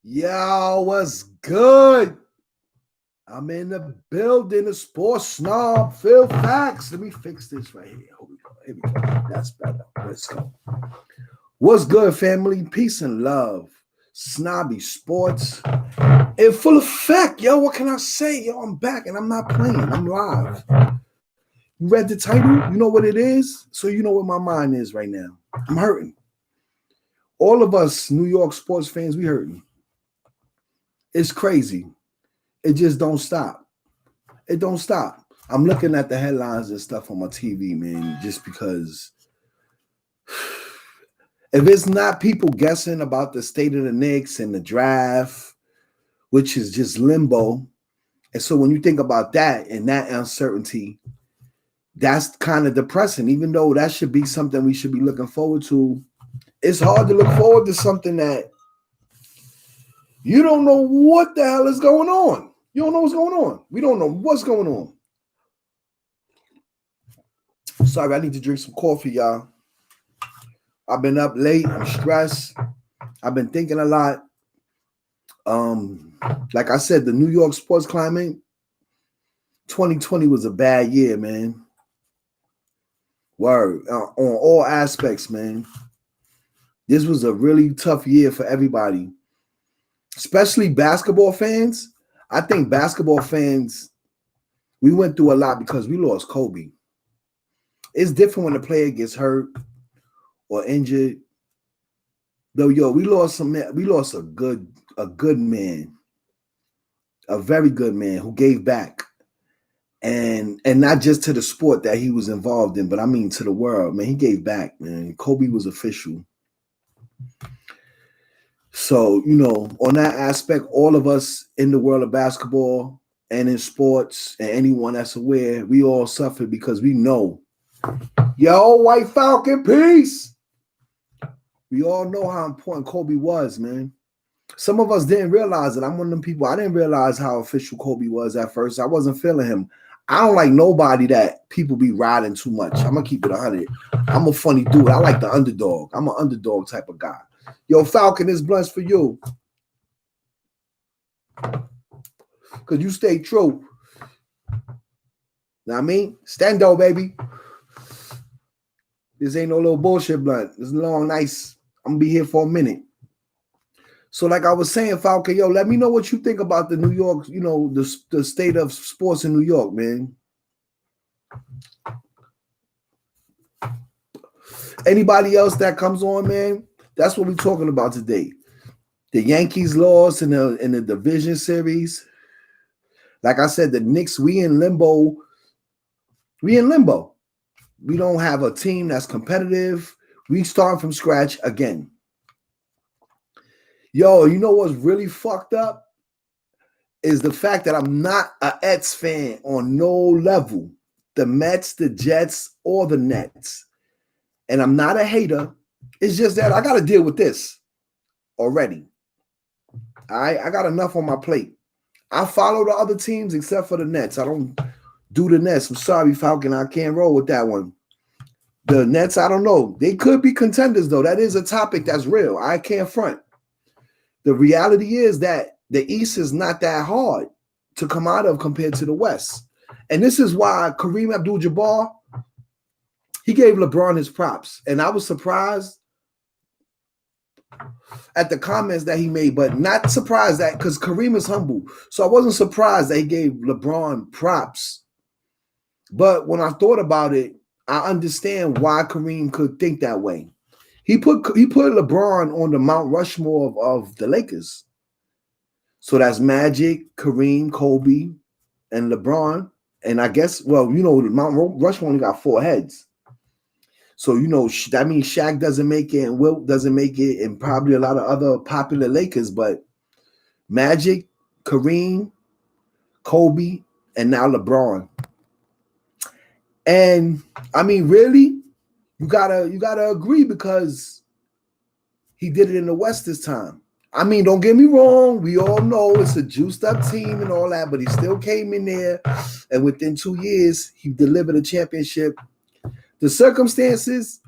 Yo, what's good? I'm in the building, the sports snob, Phil Facts. Let me fix this right here. Here we go. Here we go. That's better. Let's go. What's good, family? Peace and love. Snobby sports in full effect. Yo, what can I say? Yo, I'm back and I'm not playing. I'm live. You read the title? You know what it is? So you know what my mind is right now. I'm hurting. All of us New York sports fans, we hurting. It's crazy. It just don't stop. It don't stop. I'm looking at the headlines and stuff on my TV, man, just because if it's not people guessing about the state of the Knicks and the draft, which is just limbo. And so when you think about that and that uncertainty, that's kind of depressing, even though that should be something we should be looking forward to. It's hard to look forward to something that you don't know what the hell is going on. You don't know what's going on. We don't know what's going on. Sorry, I need to drink some coffee, y'all. I've been up late. I'm stressed. I've been thinking a lot. Like I said, the New York sports climate, 2020 was a bad year, man. Word. On all aspects, man. This was a really tough year for everybody. Especially basketball fans. I think basketball fans, we went through a lot because we lost Kobe. It's different when a player gets hurt or injured. Though, yo, we lost a good man, a very good man who gave back. And not just to the sport that he was involved in, but I mean to the world, man. He gave back, man. Kobe was official. So, on that aspect, all of us in the world of basketball and in sports and anyone that's aware, we all suffer because we know, yo, White Falcon, peace. We all know how important Kobe was, man. Some of us didn't realize it. I'm one of them people. I didn't realize how official Kobe was at first. I wasn't feeling him. I don't like nobody that people be riding too much. I'm going to keep it 100. I'm a funny dude. I like the underdog. I'm an underdog type of guy. Yo, Falcon, this blunt's for you. Because you stay true. Know what I mean? Stendo, baby. This ain't no little bullshit blunt. This is long, nice. I'm going to be here for a minute. So like I was saying, Falcon, yo, let me know what you think about the New York, the state of sports in New York, man. Anybody else that comes on, man? That's what we're talking about today. The Yankees lost in the division series. Like I said, the Knicks, we in limbo. We don't have a team that's competitive. We start from scratch again. Yo, you know what's really fucked up? Is the fact that I'm not a Ets fan on no level. The Mets, the Jets, or the Nets. And I'm not a hater. It's just that I got to deal with this already. All right, I got enough on my plate. I follow the other teams except for the Nets. I don't do the Nets. I'm sorry, Falcon. I can't roll with that one. The Nets, I don't know. They could be contenders, though. That is a topic that's real. I can't front. The reality is that the East is not that hard to come out of compared to the West. And this is why Kareem Abdul-Jabbar, he gave LeBron his props. And I was surprised at the comments that he made, but not surprised that because Kareem is humble. So I wasn't surprised that he gave LeBron props. But when I thought about it, I understand why Kareem could think that way. He put LeBron on the Mount Rushmore of the Lakers. So that's Magic, Kareem, Kobe, and LeBron. And I guess, the Mount Rushmore only got 4 heads. So, that means Shaq doesn't make it and Wilt doesn't make it and probably a lot of other popular Lakers. But Magic, Kareem, Kobe, and now LeBron. And, I mean, really, you gotta agree because he did it in the West this time. I mean, don't get me wrong. We all know it's a juiced up team and all that, but he still came in there. And within 2 years, he delivered a championship. The circumstances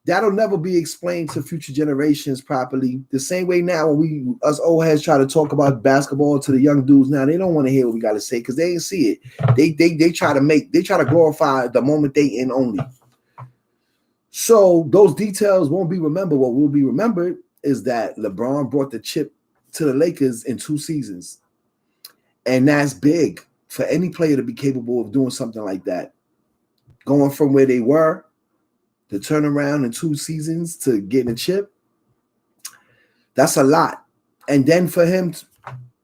That'll never be explained to future generations properly. The same way now when us old heads try to talk about basketball to the young dudes now, they don't want to hear what we got to say because they ain't see it. They try to glorify the moment they in only. So those details won't be remembered. What will be remembered is that LeBron brought the chip to the Lakers in 2 seasons. And that's big for any player to be capable of doing something like that. Going from where they were to turn around in 2 seasons to getting a chip, that's a lot. And then for him,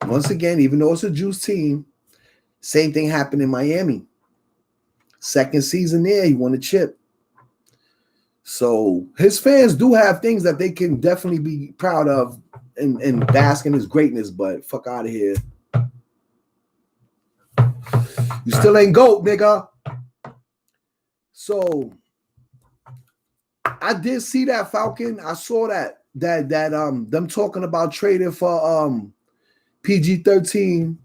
once again, even though it's a juice team, same thing happened in Miami. Second season there, he won a chip. So his fans do have things that they can definitely be proud of and bask in his greatness, but fuck out of here. You still ain't GOAT, nigga. So I did see that, Falcon. I saw that them talking about trading for PG-13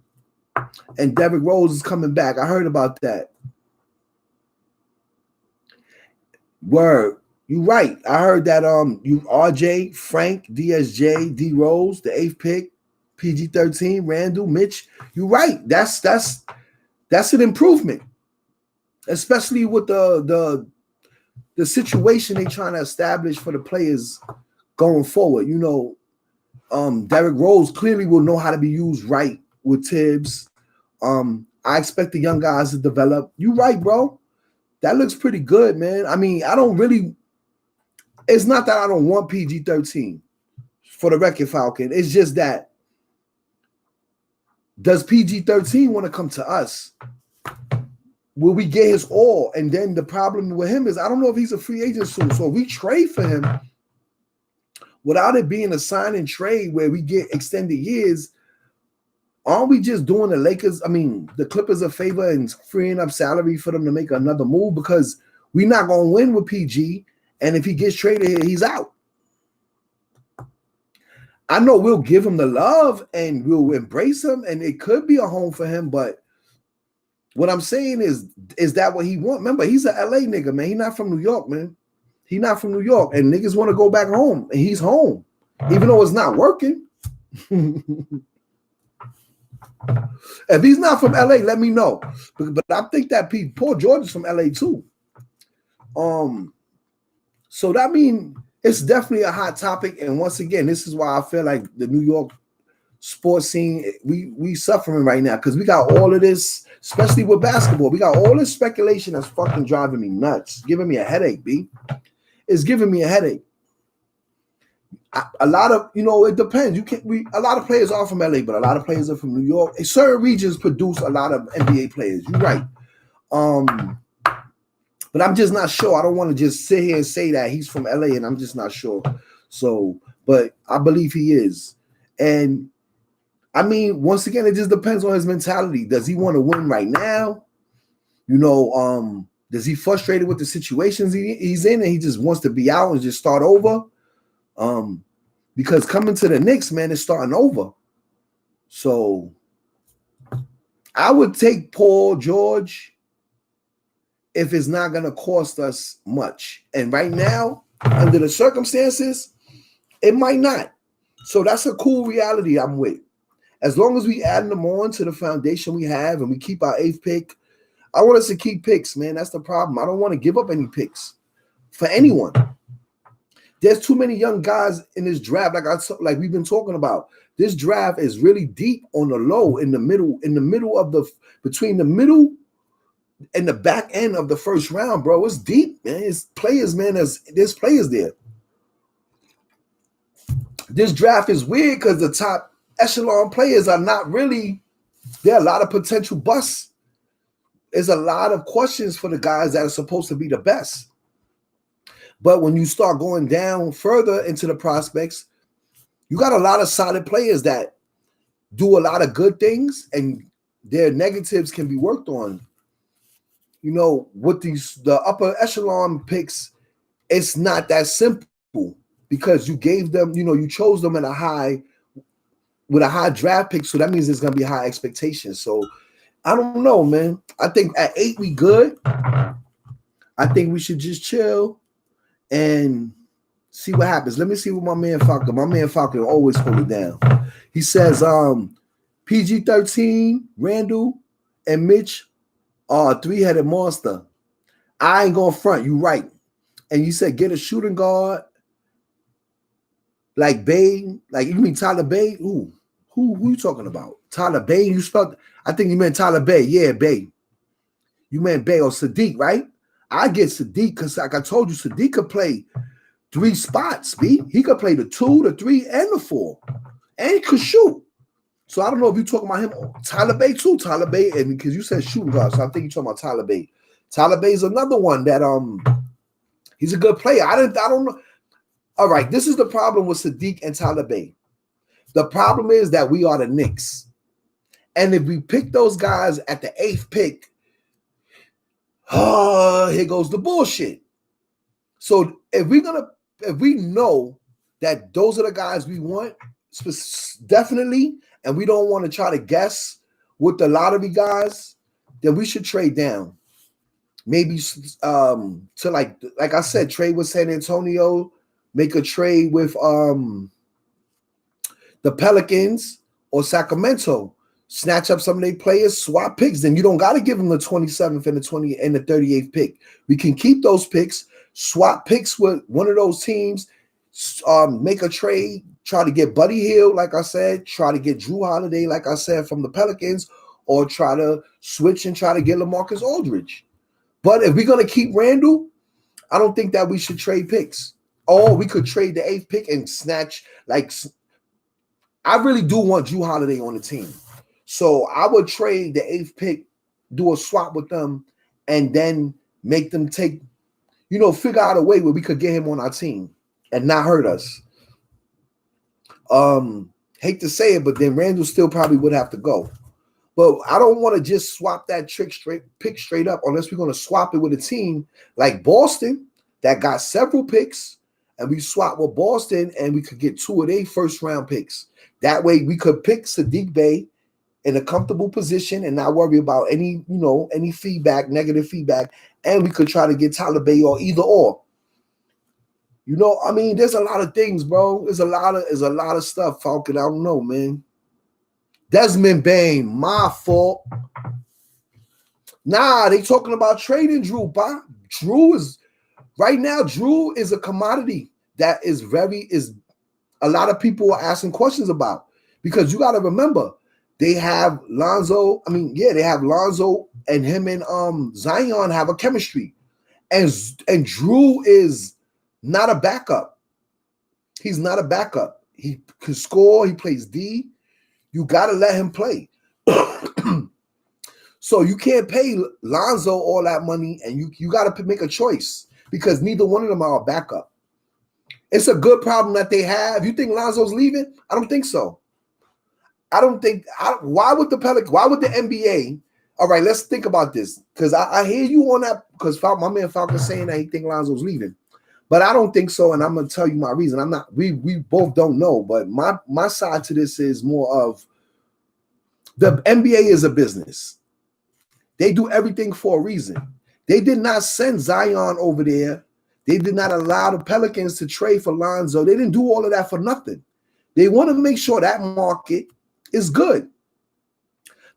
and Derrick Rose is coming back. I heard about that. Word. You right. I heard that you RJ, Frank, DSJ, D Rose, the 8th pick, PG-13, Randall, Mitch. You right. That's an improvement. Especially with the situation they trying to establish for the players going forward. You know, Derrick Rose clearly will know how to be used right with Tibbs. I expect the young guys to develop. You right, bro. That looks pretty good, man. I mean, it's not that I don't want PG-13 for the record, Falcon. It's just that does PG-13 want to come to us? Will we get his all? And then the problem with him is I don't know if he's a free agent soon. So if we trade for him without it being a sign and trade where we get extended years, aren't we just doing the Clippers a favor and freeing up salary for them to make another move? Because we're not going to win with PG. And if he gets traded here, he's out. I know we'll give him the love and we'll embrace him and it could be a home for him. But what I'm saying is that what he wants? Remember, he's an LA nigga, man. He's not from New York, man. He's not from New York. And niggas want to go back home. And he's home. Even though it's not working. If he's not from LA, let me know. But I think that Paul George is from LA too. So that means it's definitely a hot topic. And once again, this is why I feel like the New York sports scene, we suffering right now because we got all of this, especially with basketball. We got all this speculation that's fucking driving me nuts, giving me a headache, B. It's giving me a headache. A lot of, it depends. A lot of players are from LA, but a lot of players are from New York. And certain regions produce a lot of NBA players. You're right. But I'm just not sure. I don't want to just sit here and say that he's from LA and I'm just not sure. So, but I believe he is. And I mean, once again, it just depends on his mentality. Does he want to win right now? Does he frustrated with the situations he's in and he just wants to be out and just start over? Because coming to the Knicks, man, is starting over. So I would take Paul George if it's not going to cost us much. And right now, under the circumstances, it might not. So that's a cool reality I'm with. As long as we add them on to the foundation we have and we keep our 8th pick, I want us to keep picks, man. That's the problem. I don't want to give up any picks for anyone. There's too many young guys in this draft, like we've been talking about. This draft is really deep on the low, in the middle of between the middle and the back end of the first round, bro. It's deep, man. It's players, man. There's players there. This draft is weird because the top echelon players are not really. There are a lot of potential busts. There's a lot of questions for the guys that are supposed to be the best. But when you start going down further into the prospects, you got a lot of solid players that do a lot of good things and their negatives can be worked on. With the upper echelon picks, it's not that simple because you gave them, you chose them with a high draft pick. So that means there's going to be high expectations. So I don't know, man. I think at 8 we good. I think we should just chill and see what happens. Let me see what my man Falcon. My man Falcon always hold it down. He says, PG-13, Randall, and Mitch are a three-headed monster. I ain't gonna front. You right. And you said get a shooting guard like Bay. Like you mean Tyler Bay? Ooh, who you talking about? Tyler Bay? You spelled? I think you meant Tyler Bay. Yeah, Bay. You meant Bay or Sadiq, right? I get Sadiq because, like I told you, Sadiq could play 3 spots. B. He could play the 2, the 3, and the 4, and he could shoot. So I don't know if you're talking about him, Tyler Bay too. Tyler Bay, and because you said shooting guard, so I think you're talking about Tyler Bay. Tyler Bay is another one that he's a good player. I don't know. All right, this is the problem with Sadiq and Tyler Bay. The problem is that we are the Knicks, and if we pick those guys at the 8th pick, here goes the bullshit. So if we know that those are the guys we want, definitely, and we don't want to try to guess with the lottery guys, then we should trade down. Maybe to like I said, trade with San Antonio, make a trade with the Pelicans or Sacramento, snatch up some of their players, swap picks. Then you don't got to give them the 27th and the 20 and the 38th pick. We can keep those picks, swap picks with one of those teams, make a trade, try to get Buddy Hield, like I said, try to get Drew Holiday, like I said, from the Pelicans, or try to switch and try to get LaMarcus Aldridge. But if we're going to keep Randall, I don't think that we should trade picks. Or we could trade the 8th pick and snatch, like, I really do want Drew Holiday on the team. So I would trade the 8th pick, do a swap with them, and then make them take, figure out a way where we could get him on our team and not hurt us. Hate to say it, but then Randall still probably would have to go. But I don't want to just swap that pick straight up unless we're going to swap it with a team like Boston that got several picks, and we swap with Boston and we could get 2 of their first-round picks. That way we could pick Sadiq Bey in a comfortable position and not worry about any feedback, negative feedback, and we could try to get Tyler Bey or either or. There's a lot of things, bro. There's a lot of stuff, Falcon. I don't know, man. Desmond Bain, my fault. Nah, they talking about trading Drew, pa. Drew is a commodity that is a lot of people are asking questions about, because you got to remember they have Lonzo. They have Lonzo, and him and Zion have a chemistry, and Drew is not a backup. He's not a backup. He can score. He plays D. You got to let him play. So you can't pay Lonzo all that money, and you got to make a choice, because neither one of them are a backup. It's a good problem that they have. You think Lonzo's leaving? I don't think so. Why would the NBA? All right, let's think about this, because I hear you on that, because my man Falcon saying that he think Lonzo's leaving. But I don't think so, and I'm going to tell you my reason. I'm not. We both don't know, but my side to this is more of the NBA is a business. They do everything for a reason. They did not send Zion over there. They did not allow the Pelicans to trade for Lonzo. They didn't do all of that for nothing. They want to make sure that market is good.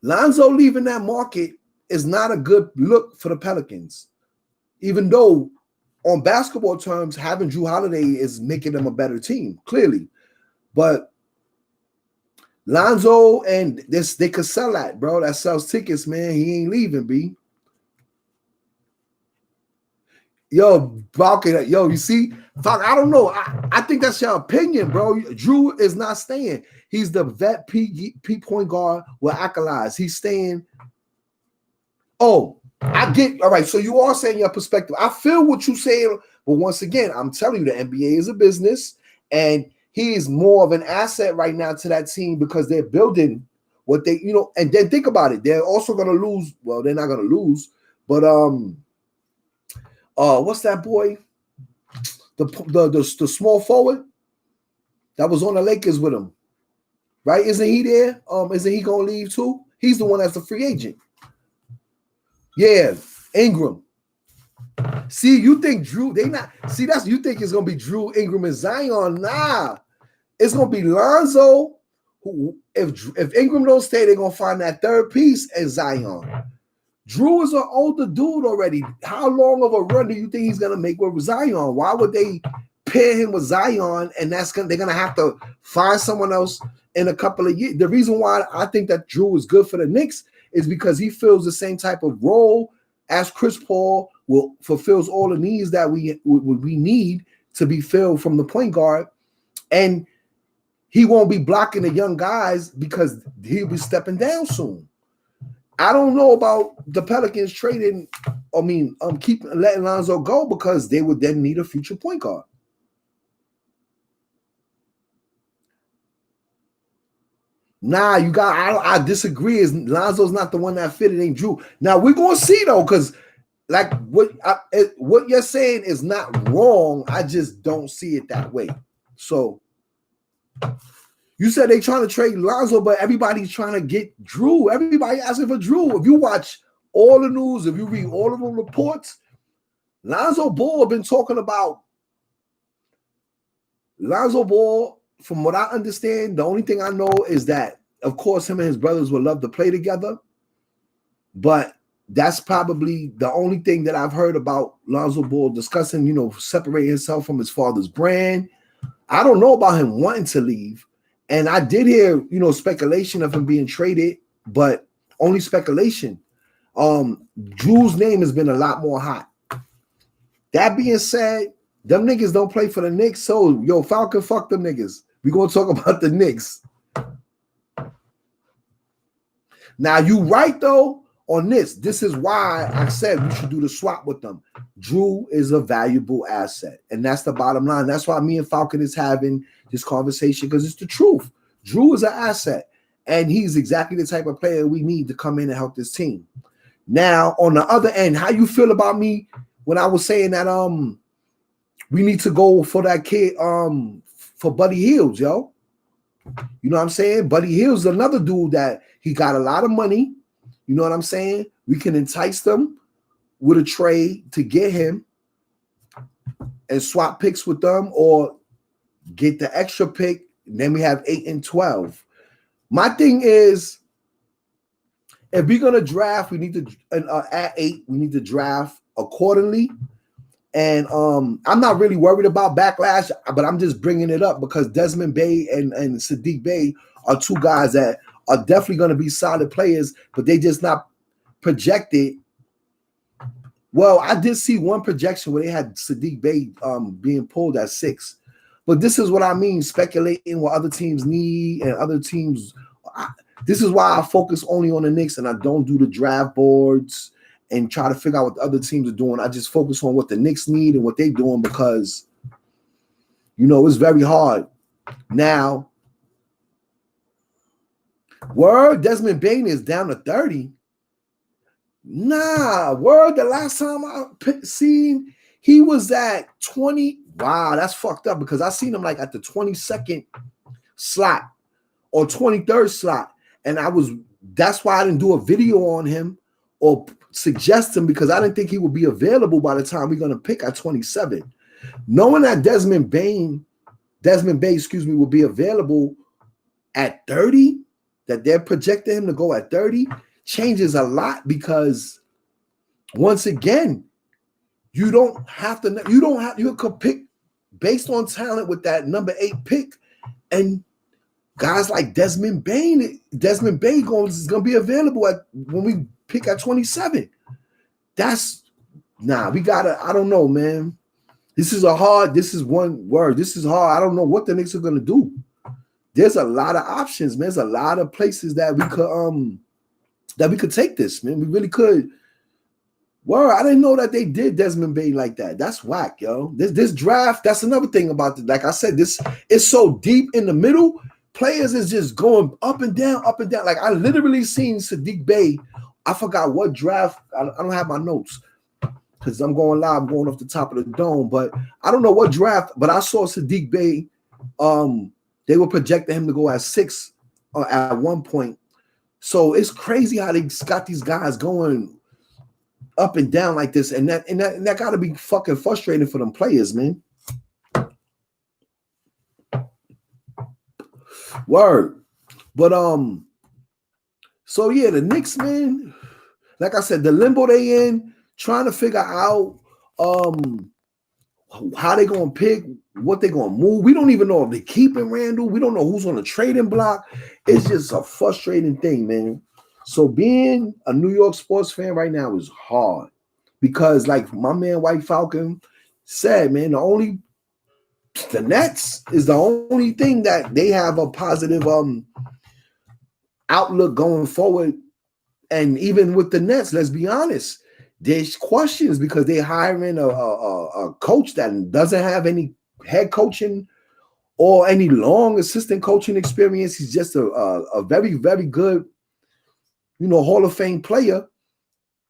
Lonzo leaving that market is not a good look for the Pelicans, even though on basketball terms, having Drew Holiday is making them a better team, clearly. But Lonzo and this, they could sell that, bro. That sells tickets, man. He ain't leaving, B. Yo, Falcon, you see? Falcon, I don't know. I think that's your opinion, bro. Drew is not staying. He's the vet P point guard with accolades. He's staying. Oh, I get, all right, so you are saying your perspective. I feel what you're saying, but once again, I'm telling you, the NBA is a business, and he is more of an asset right now to that team because they're building what they, and then think about it. They're also going to lose. Well, they're not going to lose, but what's that boy? The small forward that was on the Lakers with him, right? Isn't he there? Isn't he going to leave too? He's the one that's the free agent. Yeah, Ingram. See, you think Drew, they not, see, that's, you think it's going to be Drew, Ingram, and Zion. Nah, it's going to be Lonzo, who, if Ingram don't stay, they're going to find that third piece, and Zion. Drew is an older dude already. How long of a run do you think he's going to make with Zion? Why would they pair him with Zion, and they're going to have to find someone else in a couple of years? The reason why I think that Drew is good for the Knicks is because he fills the same type of role as Chris Paul fulfills all the needs that we need to be filled from the point guard, and he won't be blocking the young guys because he'll be stepping down soon. I don't know about the Pelicans trading, letting Lonzo go because they would then need a future point guard. Nah, I disagree. Is Lonzo's not the one that fit? It ain't Drew. Now we're gonna see though, because like what you're saying is not wrong. I just don't see it that way. So you said they trying to trade Lonzo, but everybody's trying to get Drew. Everybody asking for Drew. If you watch all the news, if you read all of the reports, Lonzo Ball been talking about Lonzo Ball. From what I understand, the only thing I know is that, of course, him and his brothers would love to play together. But that's probably the only thing that I've heard about Lonzo Ball discussing, separating himself from his father's brand. I don't know about him wanting to leave. And I did hear, speculation of him being traded, but only speculation. Drew's name has been a lot more hot. That being said, them niggas don't play for the Knicks. So, Falcon, fuck them niggas. We're going to talk about the Knicks. Now, you right, though, on this. This is why I said we should do the swap with them. Drew is a valuable asset, and that's the bottom line. That's why me and Falcon is having this conversation, because it's the truth. Drew is an asset, and he's exactly the type of player we need to come in and help this team. Now, on the other end, how you feel about me when I was saying that we need to go for that kid for Buddy Hield, yo? You know what I'm saying? Buddy Hield's another dude that he got a lot of money. You know what I'm saying? We can entice them with a trade to get him and swap picks with them, or get the extra pick. And then we have 8 and 12. My thing is, if we're gonna draft, we need to at 8, we need to draft accordingly. And I'm not really worried about backlash, but I'm just bringing it up because Desmond Bane and Sadiq Bey are two guys that are definitely going to be solid players, but they just not projected. Well, I did see one projection where they had Sadiq Bey being pulled at 6. But this is what I mean, speculating what other teams need and other teams. This is why I focus only on the Knicks and I don't do the draft boards and try to figure out what the other teams are doing. I just focus on what the Knicks need and what they're doing because, it's very hard. Now, word, Desmond Bane is down to 30. Nah, word, the last time I seen, he was at 20. Wow, that's fucked up because I seen him like at the 22nd slot or 23rd slot. And that's why I didn't do a video on him or suggest him, because I didn't think he would be available by the time we're going to pick at 27. Knowing that Desmond Bey, will be available at 30, that they're projecting him to go at 30, changes a lot because once again, you could pick based on talent with that number 8 pick, and guys like Desmond Bey is going to be available when we pick at 27. We gotta, I don't know, man. This is one word. This is hard. I don't know what the Knicks are gonna do. There's a lot of options, man. There's a lot of places that we could take this, man. We really could. Word, I didn't know that they did Desmond Bane like that. That's whack, yo. This draft, that's another thing about it. Like I said, this is so deep in the middle. Players is just going up and down, up and down. Like I literally seen Sadiq Bey. I forgot what draft. I don't have my notes because I'm going live, going off the top of the dome. But I don't know what draft. But I saw Sadiq Bey. They were projecting him to go at 6 at one point. So it's crazy how they got these guys going up and down like this, and that got to be fucking frustrating for them players, man. Word. But so yeah, the Knicks, man, like I said, the limbo they in, trying to figure out how they gonna pick, what they gonna move. We don't even know if they keeping Randall. We don't know who's on the trading block. It's just a frustrating thing, man. So being a New York sports fan right now is hard because, like my man White Falcon said, man, the Nets is the only thing that they have a positive outlook going forward. And even with the Nets, let's be honest, there's questions because they're hiring a coach that doesn't have any head coaching or any long assistant coaching experience. He's just a very, very good, Hall of Fame player,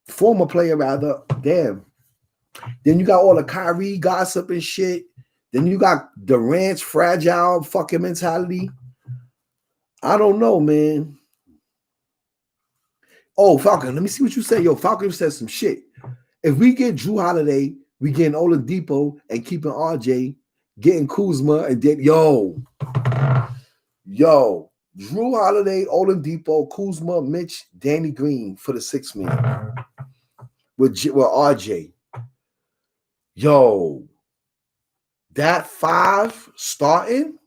former player rather. Damn. Then you got all the Kyrie gossip and shit. Then you got Durant's fragile fucking mentality. I don't know, man. Oh, Falcon, let me see what you say. Yo, Falcon said some shit. If we get Drew Holiday, we getting Oladipo and keeping RJ, getting Kuzma, and then yo, Drew Holiday, Oladipo, Kuzma, Mitch, Danny Green for the 6 man with RJ. Yo, that 5 starting,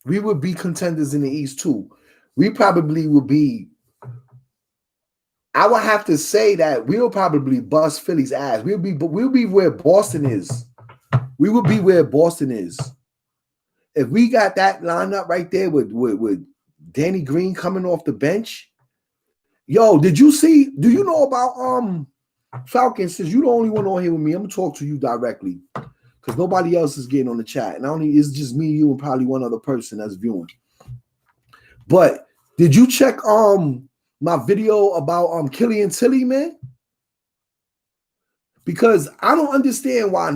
we would be contenders in the East too. We probably would be. I would have to say that we'll probably bust Philly's ass. We'll be where Boston is. We will be where Boston is. If we got that lineup right there with Danny Green coming off the bench. Yo, do you know about Falcons? Since you're the only one on here with me, I'm gonna talk to you directly. Because nobody else is getting on the chat. And it's just me, you, and probably one other person that's viewing. But did you check my video about Killian Tilly, man? Because I don't understand why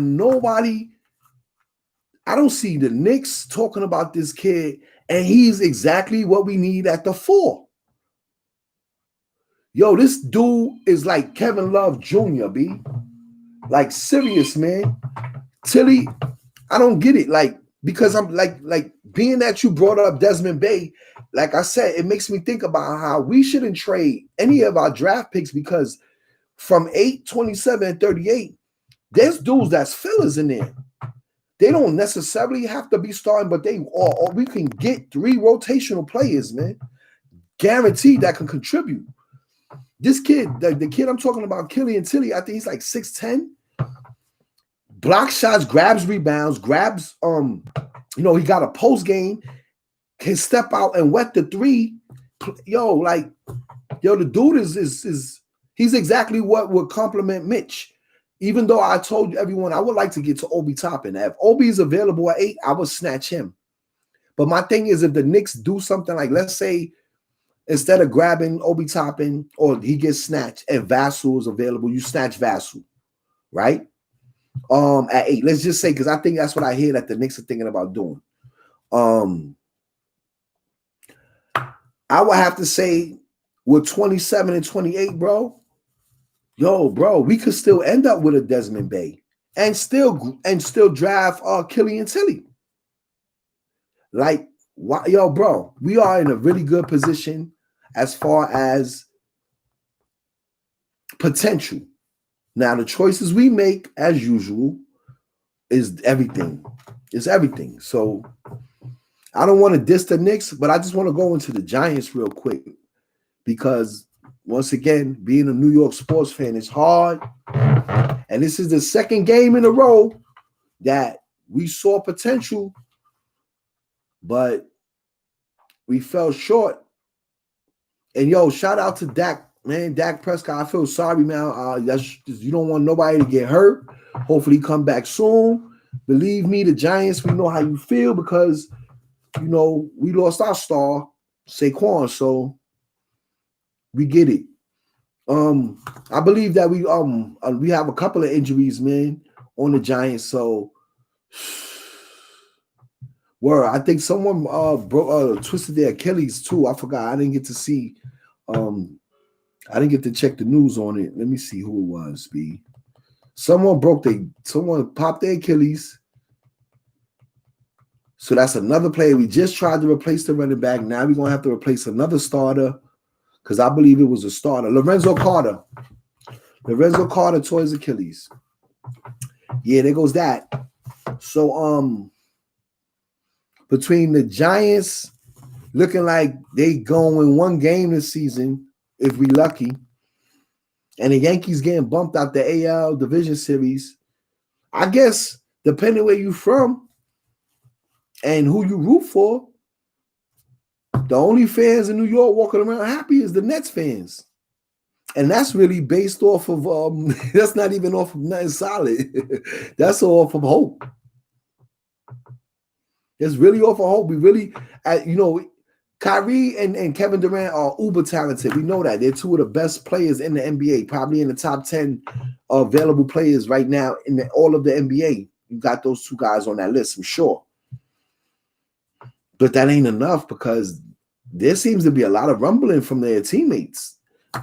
I don't see the Knicks talking about this kid, and he's exactly what we need at the 4. Yo, this dude is like Kevin Love Jr., B. Like, serious, man. Tilly, I don't get it. Like, because I'm like being that you brought up Desmond Bay, like I said, it makes me think about how we shouldn't trade any of our draft picks because from 8, 27, and 38, there's dudes that's fillers in there. They don't necessarily have to be starting, but we can get 3 rotational players, man. Guaranteed that can contribute. This kid, the kid I'm talking about, Killian Tilly, I think he's like 6'10". Block shots, grabs rebounds, grabs, he got a post game, can step out and wet the 3. The dude is he's exactly what would complement Mitch. Even though I told everyone I would like to get to Obi Toppin. If Obi is available at 8, I would snatch him. But my thing is, if the Knicks do something like, let's say, instead of grabbing Obi Toppin or he gets snatched and Vassell is available, you snatch Vassell, right? At 8. Let's just say, because I think that's what I hear that the Knicks are thinking about doing. I would have to say with 27 and 28, bro. Yo, bro, we could still end up with a Desmond Bay and still draft Killian Tilly. Like, yo, bro, we are in a really good position as far as potential. Now, the choices we make, as usual, is everything. It's everything. So I don't want to diss the Knicks, but I just want to go into the Giants real quick because once again, being a New York sports fan is hard. And this is the second game in a row that we saw potential, but we fell short. And yo, shout out to Dak, man. Dak Prescott. I feel sorry, man. You don't want nobody to get hurt. Hopefully, come back soon. Believe me, the Giants, we know how you feel because, we lost our star, Saquon. So we get it. I believe that we have a couple of injuries, man, on the Giants. So, I think someone twisted their Achilles too. I forgot. I didn't get to see I didn't get to check the news on it. Let me see who it was, B. Someone popped their Achilles. So that's another player. We just tried to replace the running back. Now we're going to have to replace another starter because I believe it was a starter. Lorenzo Carter tore his Achilles. Yeah, there goes that. So between the Giants looking like they go in one game this season, if we lucky, and the Yankees getting bumped out the AL Division Series, I guess depending where you from and who you root for, the only fans in New York walking around happy is the Nets fans. And that's really based off of that's not even off of nothing solid. That's off of hope. It's really off of hope. We really, Kyrie and Kevin Durant are uber talented. We know that. They're two of the best players in the NBA, probably in the top 10 available players right now in all of the NBA. You got those two guys on that list, I'm sure. But that ain't enough because there seems to be a lot of rumbling from their teammates.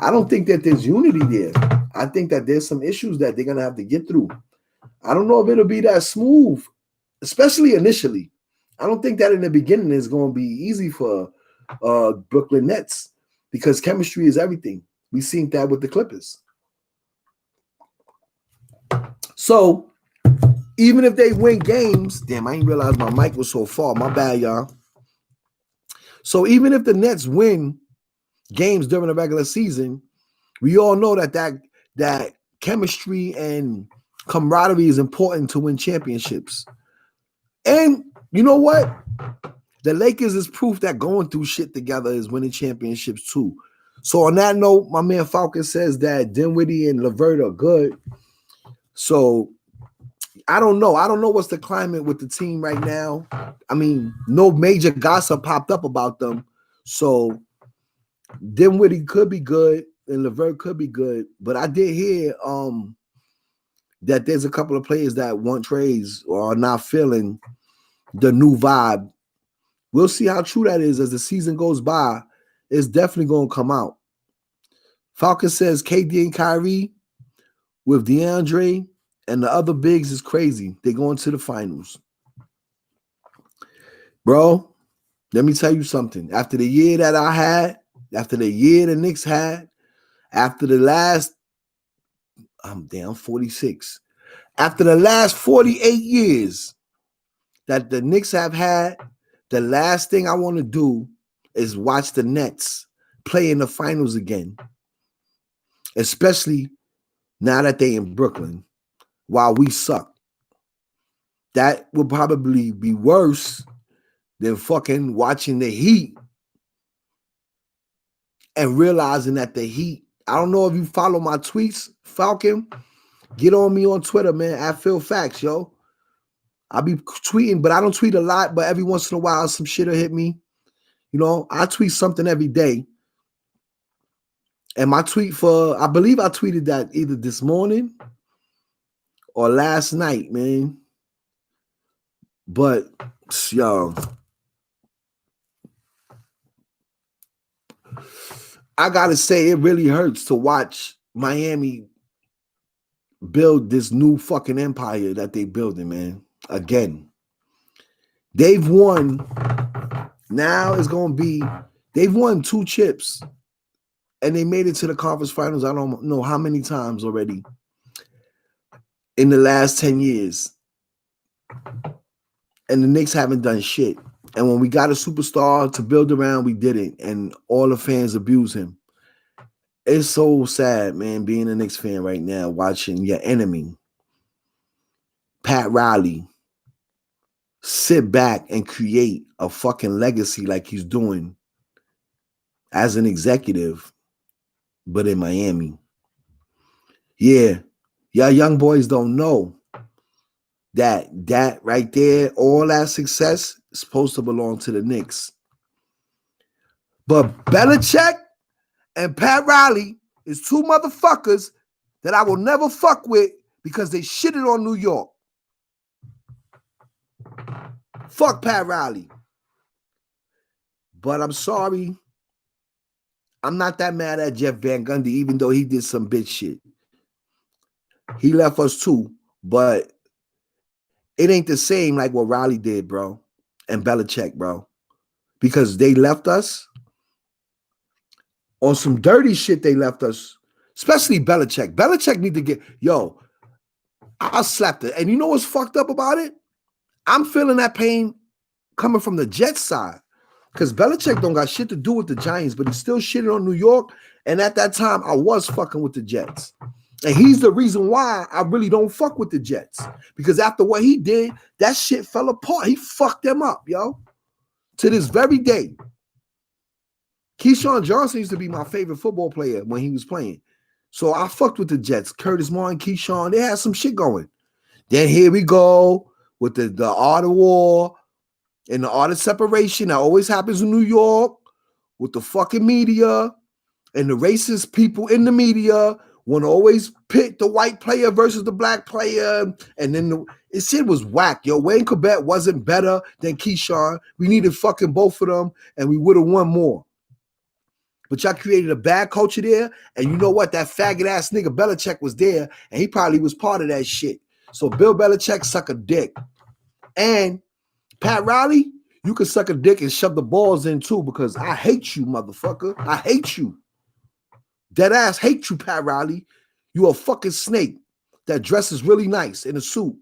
I don't think that there's unity there. I think that there's some issues that they're going to have to get through. I don't know if it'll be that smooth, especially initially. I don't think that in the beginning is going to be easy for Brooklyn Nets because chemistry is everything. We seen that with the Clippers. So even if they win games, damn, I didn't realize my mic was so far. My bad, y'all. So even if the Nets win games during the regular season, we all know that chemistry and camaraderie is important to win championships. And you know what? The Lakers is proof that going through shit together is winning championships too. So on that note, my man Falcon says that Dinwiddie and LeVert are good. So I don't know. I don't know what's the climate with the team right now. I mean, no major gossip popped up about them. So Dinwiddie could be good and LeVert could be good. But I did hear that there's a couple of players that want trades or are not feeling the new vibe. We'll see how true that is as the season goes by. It's definitely going to come out. Falcon says KD and Kyrie with DeAndre and the other bigs is crazy. They're going to the finals. Bro, let me tell you something. After the year that I had, after the year the Knicks had, after the last, I'm 46. After the last 48 years that the Knicks have had, the last thing I want to do is watch the Nets play in the finals again, especially now that they in Brooklyn while we suck. That would probably be worse than fucking watching the Heat and realizing that the Heat, I don't know if you follow my tweets, Falcon, get on me on Twitter, man, at Phil Facts, yo. I'll be tweeting, but I don't tweet a lot, but every once in a while, some shit will hit me. You know, I tweet something every day. And my tweet I believe I tweeted that either this morning or last night, man. But, yo, I got to say, it really hurts to watch Miami build this new fucking empire that they building, man. Again, they've won. Now it's going to be, they've won 2 chips and they made it to the conference finals. I don't know how many times already in the last 10 years. And the Knicks haven't done shit. And when we got a superstar to build around, we didn't. And all the fans abuse him. It's so sad, man, being a Knicks fan right now, watching your enemy, Pat Riley, sit back and create a fucking legacy like he's doing as an executive, but in Miami. Yeah, y'all young boys don't know that right there, all that success is supposed to belong to the Knicks. But Belichick and Pat Riley is 2 motherfuckers that I will never fuck with because they shitted on New York. Fuck Pat Riley. But I'm sorry. I'm not that mad at Jeff Van Gundy, even though he did some bitch shit. He left us too, but it ain't the same like what Riley did, bro, and Belichick, bro, because they left us on some dirty shit. They left us, especially Belichick. Belichick need to get, yo, I slapped it. And you know what's fucked up about it? I'm feeling that pain coming from the Jets side. Because Belichick don't got shit to do with the Giants, but he still shitted on New York. And at that time, I was fucking with the Jets. And he's the reason why I really don't fuck with the Jets. Because after what he did, that shit fell apart. He fucked them up, yo. To this very day. Keyshawn Johnson used to be my favorite football player when he was playing. So I fucked with the Jets. Curtis Martin, Keyshawn, they had some shit going. Then here we go with the art of war and the art of separation that always happens in New York with the fucking media and the racist people in the media want to always pit the white player versus the black player. And then the shit was whack. Yo, Wayne Corbett wasn't better than Keyshawn. We needed fucking both of them and we would have won more. But y'all created a bad culture there. And you know what? That faggot ass nigga Belichick was there and he probably was part of that shit. So Bill Belichick suck a dick. And Pat Riley, you can suck a dick and shove the balls in too because I hate you, motherfucker. I hate you. Dead ass hate you, Pat Riley. You a fucking snake that dresses really nice in a suit.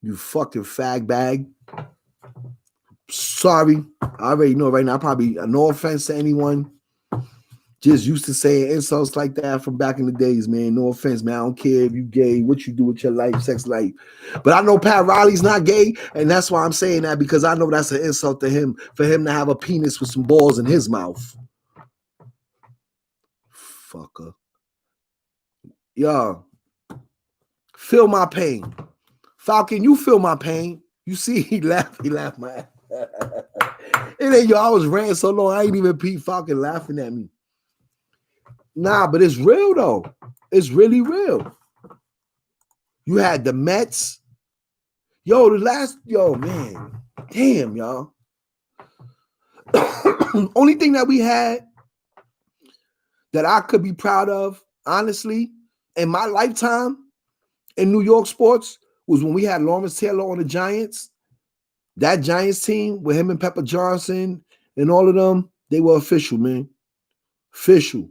You fucking fag bag. Sorry. I already know right now. Probably no offense to anyone. Just used to saying insults like that from back in the days, man. No offense, man. I don't care if you gay, what you do with your life, sex life. But I know Pat Riley's not gay, and that's why I'm saying that because I know that's an insult to him for him to have a penis with some balls in his mouth. Fucker. Yo, feel my pain. Falcon, you feel my pain. You see, he laughed my ass. It ain't, yo, I was ranting so long, I ain't even Pete Falcon laughing at me. Nah, but it's real though. It's really real. You had the Mets. Yo, man. Damn, y'all. Only thing that we had that I could be proud of, honestly, in my lifetime in New York sports was when we had Lawrence Taylor on the Giants. That Giants team with him and Pepper Johnson and all of them, they were official, man. Official.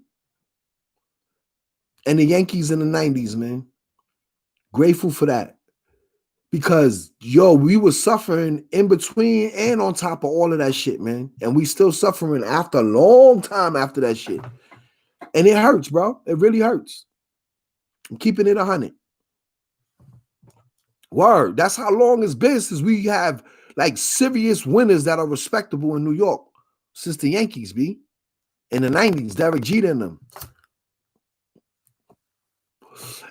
And the Yankees in the 90s, man. Grateful for that. Because, yo, we were suffering in between and on top of all of that shit, man. And we still suffering after a long time after that shit. And it hurts, bro. It really hurts. I'm keeping it 100. Word. That's how long it's been since we have, like, serious winners that are respectable in New York. Since the Yankees, B. In the 90s, Derek Jeter and them.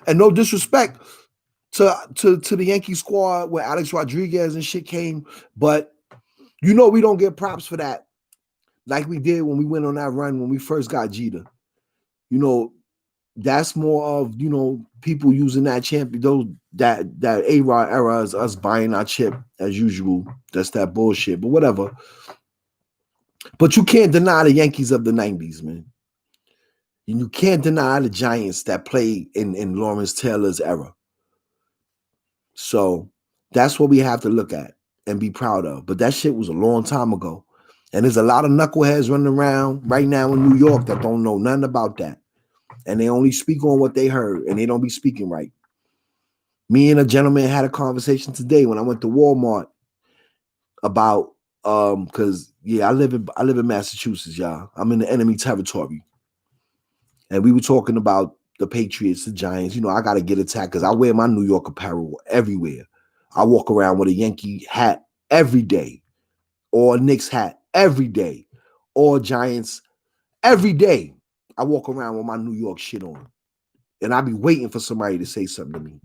And no disrespect to the Yankee squad where Alex Rodriguez and shit came, but you know we don't get props for that like we did when we went on that run when we first got Jeter. You know, that's more of, you know, people using that champion, those that A-Rod era is us buying our chip as usual. That's that bullshit, but whatever. But you can't deny the Yankees of the 90s, man. And you can't deny the Giants that played in Lawrence Taylor's era. So that's what we have to look at and be proud of. But that shit was a long time ago. And there's a lot of knuckleheads running around right now in New York that don't know nothing about that. And they only speak on what they heard and they don't be speaking right. Me and a gentleman had a conversation today when I went to Walmart about because I live in Massachusetts, y'all. I'm in the enemy territory. And we were talking about the Patriots, the Giants. You know, I got to get attacked because I wear my New York apparel everywhere. I walk around with a Yankee hat every day, or a Knicks hat every day, or Giants every day. I walk around with my New York shit on. And I be waiting for somebody to say something to me.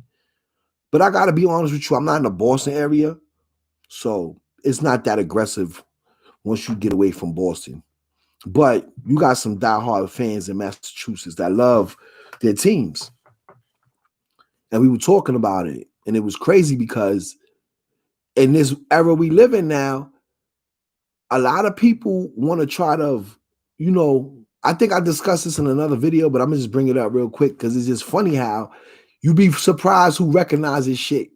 But I got to be honest with you, I'm not in the Boston area, so it's not that aggressive once you get away from Boston. But you got some diehard fans in Massachusetts that love their teams. And we were talking about it. And it was crazy because in this era we live in now, a lot of people want to try to you know, I think I discussed this in another video, but I'm gonna just bring it up real quick because it's just funny how you be surprised who recognizes shit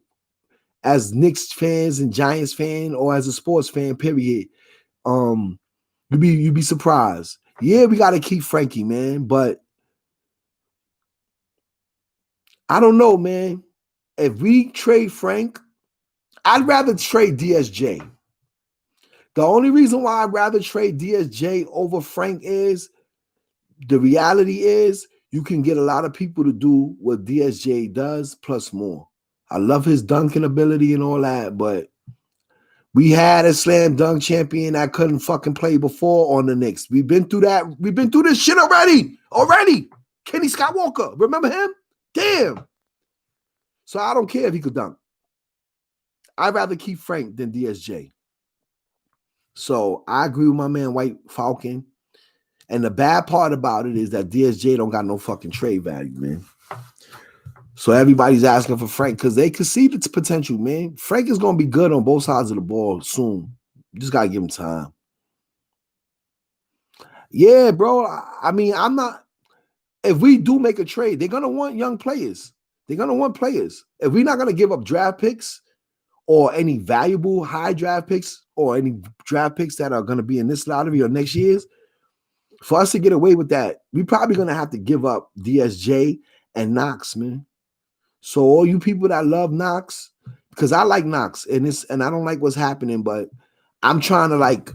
as Knicks fans and Giants fan or as a sports fan, period. You be surprised. Yeah, we gotta keep Frankie, man, but I don't know, man. If we trade Frank, I'd rather trade DSJ. The only reason why I'd rather trade DSJ over Frank is the reality is you can get a lot of people to do what DSJ does plus more. I love his dunking ability and all that, but we had a slam dunk champion that couldn't fucking play before on the Knicks. We've been through that. We've been through this shit already. Kenny Scott Walker. Remember him? Damn. So I don't care if he could dunk. I'd rather keep Frank than DSJ. So I agree with my man White Falcon. And the bad part about it is that DSJ don't got no fucking trade value, man. So everybody's asking for Frank because they can see the potential, man. Frank is going to be good on both sides of the ball soon. You just got to give him time. Yeah, bro. I mean, I'm not. If we do make a trade, they're going to want young players. They're going to want players. If we're not going to give up draft picks or any valuable high draft picks or any draft picks that are going to be in this lottery or next year's, for us to get away with that, we're probably going to have to give up DSJ and Knox, man. So all you people that love Knox, because I like Knox and I don't like what's happening, but I'm trying to like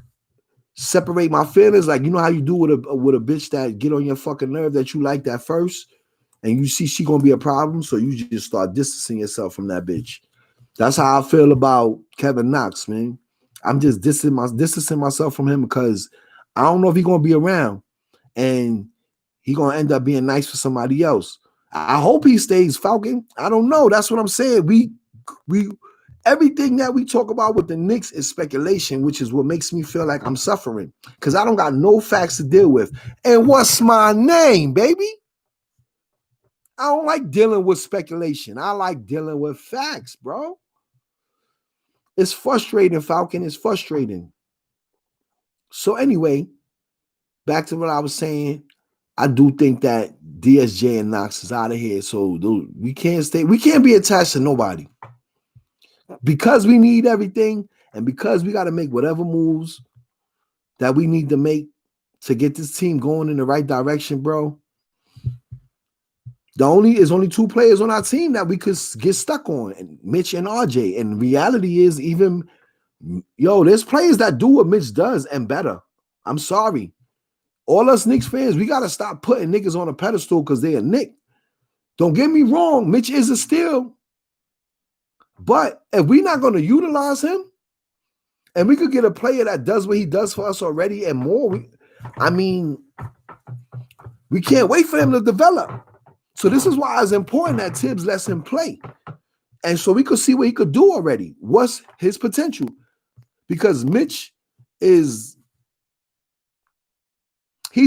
separate my feelings. Like, you know how you do with a bitch that get on your fucking nerve that you like that first and you see she going to be a problem. So you just start distancing yourself from that bitch. That's how I feel about Kevin Knox, man. I'm just distancing myself from him because I don't know if he's going to be around and he's going to end up being nice for somebody else. I hope he stays Falcon. I don't know. That's what I'm saying. We everything that we talk about with the Knicks is speculation, which is what makes me feel like I'm suffering because I don't got no facts to deal with. And what's my name, baby? I don't like dealing with speculation. I like dealing with facts, bro. It's frustrating, Falcon. It's frustrating. So anyway, back to what I was saying. I do think that DSJ and Knox is out of here. So we can't be attached to nobody. Because we need everything and because we got to make whatever moves that we need to make to get this team going in the right direction, bro. There's only two players on our team that we could get stuck on, and Mitch and RJ. And reality is there's players that do what Mitch does and better. I'm sorry. All us Knicks fans, we got to stop putting niggas on a pedestal because they a Knick. Don't get me wrong. Mitch is a steal. But if we're not going to utilize him and we could get a player that does what he does for us already and more, we can't wait for him to develop. So this is why it's important that Tibbs lets him play. And so we could see what he could do already. What's his potential? Because Mitch he's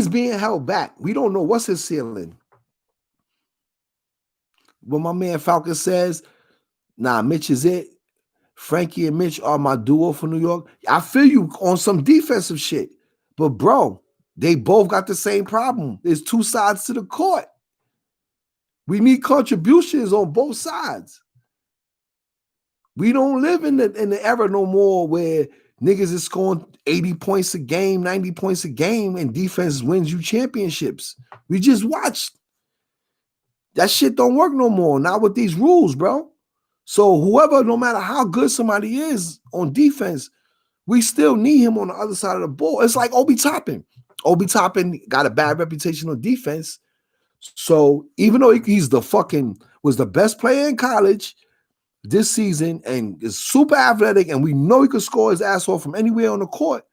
being held back. We don't know what's his ceiling. When my man Falcon says, nah, Mitch is it. Frankie and Mitch are my duo for New York. I feel you on some defensive shit. But, bro, they both got the same problem. There's two sides to the court. We need contributions on both sides. We don't live in the era no more where niggas is scoring 80 points a game, 90 points a game, and defense wins you championships. We just watched. That shit don't work no more. Not with these rules, bro. So whoever, no matter how good somebody is on defense, we still need him on the other side of the ball. It's like Obi Toppin. Obi Toppin got a bad reputation on defense. So even though was the best player in college this season and is super athletic and we know he could score his ass off from anywhere on the court,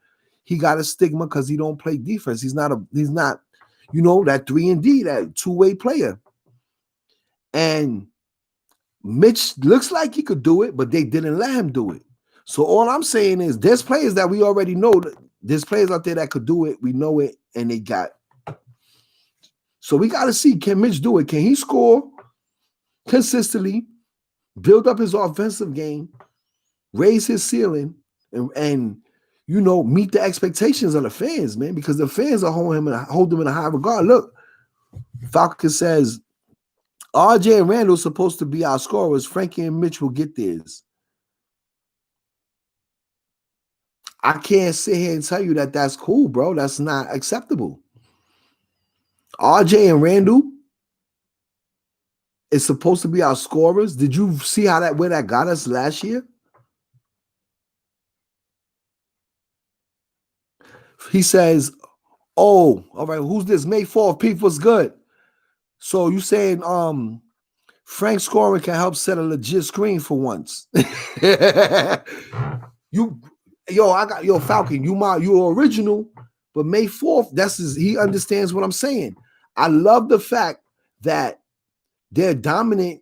he got a stigma because he don't play defense. He's not, that 3-and-D, that two-way player. And Mitch looks like he could do it, but they didn't let him do it. So all I'm saying is there's players that we already know. There's players out there that could do it. We know it, and they got. So we got to see, can Mitch do it? Can he score consistently, build up his offensive game, raise his ceiling, and meet the expectations of the fans, man, because the fans are hold him in a high regard. Look, Falcon says RJ and Randall supposed to be our scorers. Frankie and Mitch will get theirs. I can't sit here and tell you that that's cool, bro. That's not acceptable. RJ and Randall is supposed to be our scorers. Did you see where that got us last year? He says, "Oh, all right. Who's this? May 4th. People's good. So you saying Frank scoring can help set a legit screen for once?" Falcon, you're original, but May 4th, he understands what I'm saying. I love the fact that they're dominant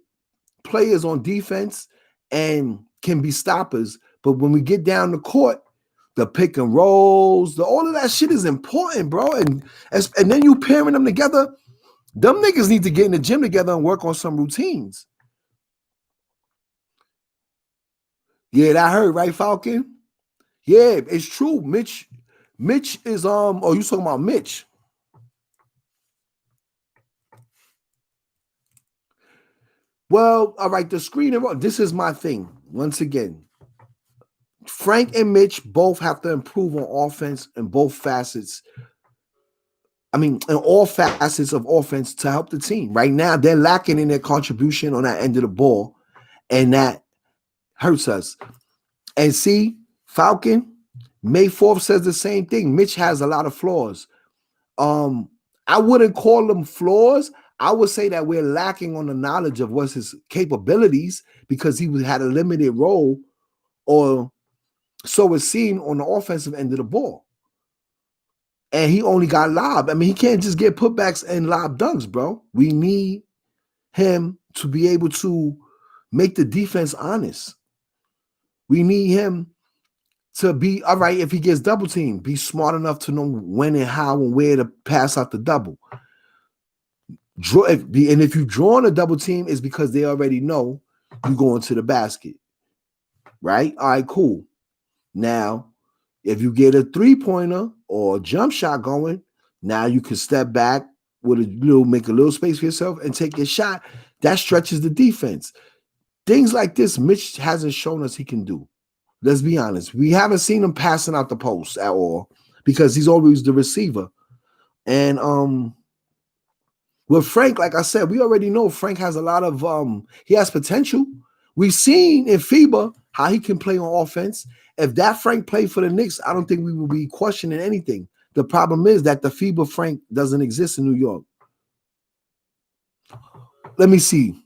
players on defense and can be stoppers, but when we get down the court, the pick and rolls, all of that shit is important, bro. And then you pairing them together, them niggas need to get in the gym together and work on some routines. Yeah, that hurt, right, Falcon? Yeah, it's true. Mitch is oh, you talking about Mitch? Well, all right, the screen and roll. This is my thing. Once again, Frank and Mitch both have to improve on offense in both facets. I mean, in all facets of offense to help the team. Right now, they're lacking in their contribution on that end of the ball, and that hurts us. And see, Falcon, May 4th says the same thing. Mitch has a lot of flaws. I wouldn't call them flaws. I would say that we're lacking on the knowledge of what's his capabilities because he had a limited role, or so it seemed, on the offensive end of the ball. And he only got lob. I mean, he can't just get putbacks and lob dunks, bro. We need him to be able to make the defense honest. We need him to be, all right, if he gets double teamed, be smart enough to know when and how and where to pass out the double. And if you draw on a double team, it's because they already know you going to the basket. Right? All right, cool. Now, if you get a 3-pointer or a jump shot going, now you can step back with make a little space for yourself and take your shot. That stretches the defense. Things like this, Mitch hasn't shown us he can do. Let's be honest. We haven't seen him passing out the post at all because he's always the receiver. And with Frank, like I said, we already know Frank has a lot of he has potential. We've seen in FIBA how he can play on offense. If that Frank played for the Knicks, I don't think we would be questioning anything. The problem is that the FIBA Frank doesn't exist in New York. Let me see.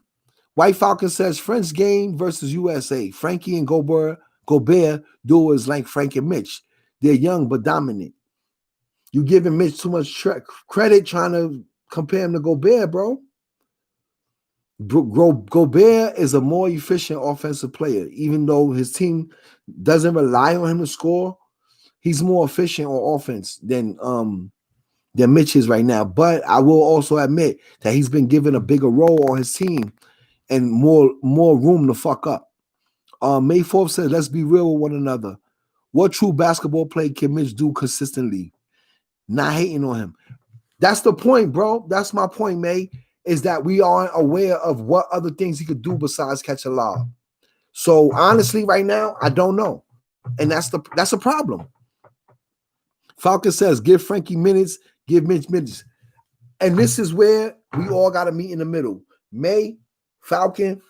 White Falcon says French game versus USA. Frankie and Gobert duos like Frank and Mitch. They're young but dominant. You giving Mitch too much credit trying to compare him to Gobert, bro. Gobert is a more efficient offensive player. Even though his team doesn't rely on him to score, he's more efficient on offense than Mitch is right now. But I will also admit that he's been given a bigger role on his team and more room to fuck up. May 4th says, let's be real with one another. What true basketball play can Mitch do consistently? Not hating on him. That's the point, bro. That's my point, May, is that we aren't aware of what other things he could do besides catch a lob. So honestly, right now, I don't know. And that's a problem. Falcon says, give Frankie minutes, give Mitch minutes. And this is where we all got to meet in the middle. May, Falcon,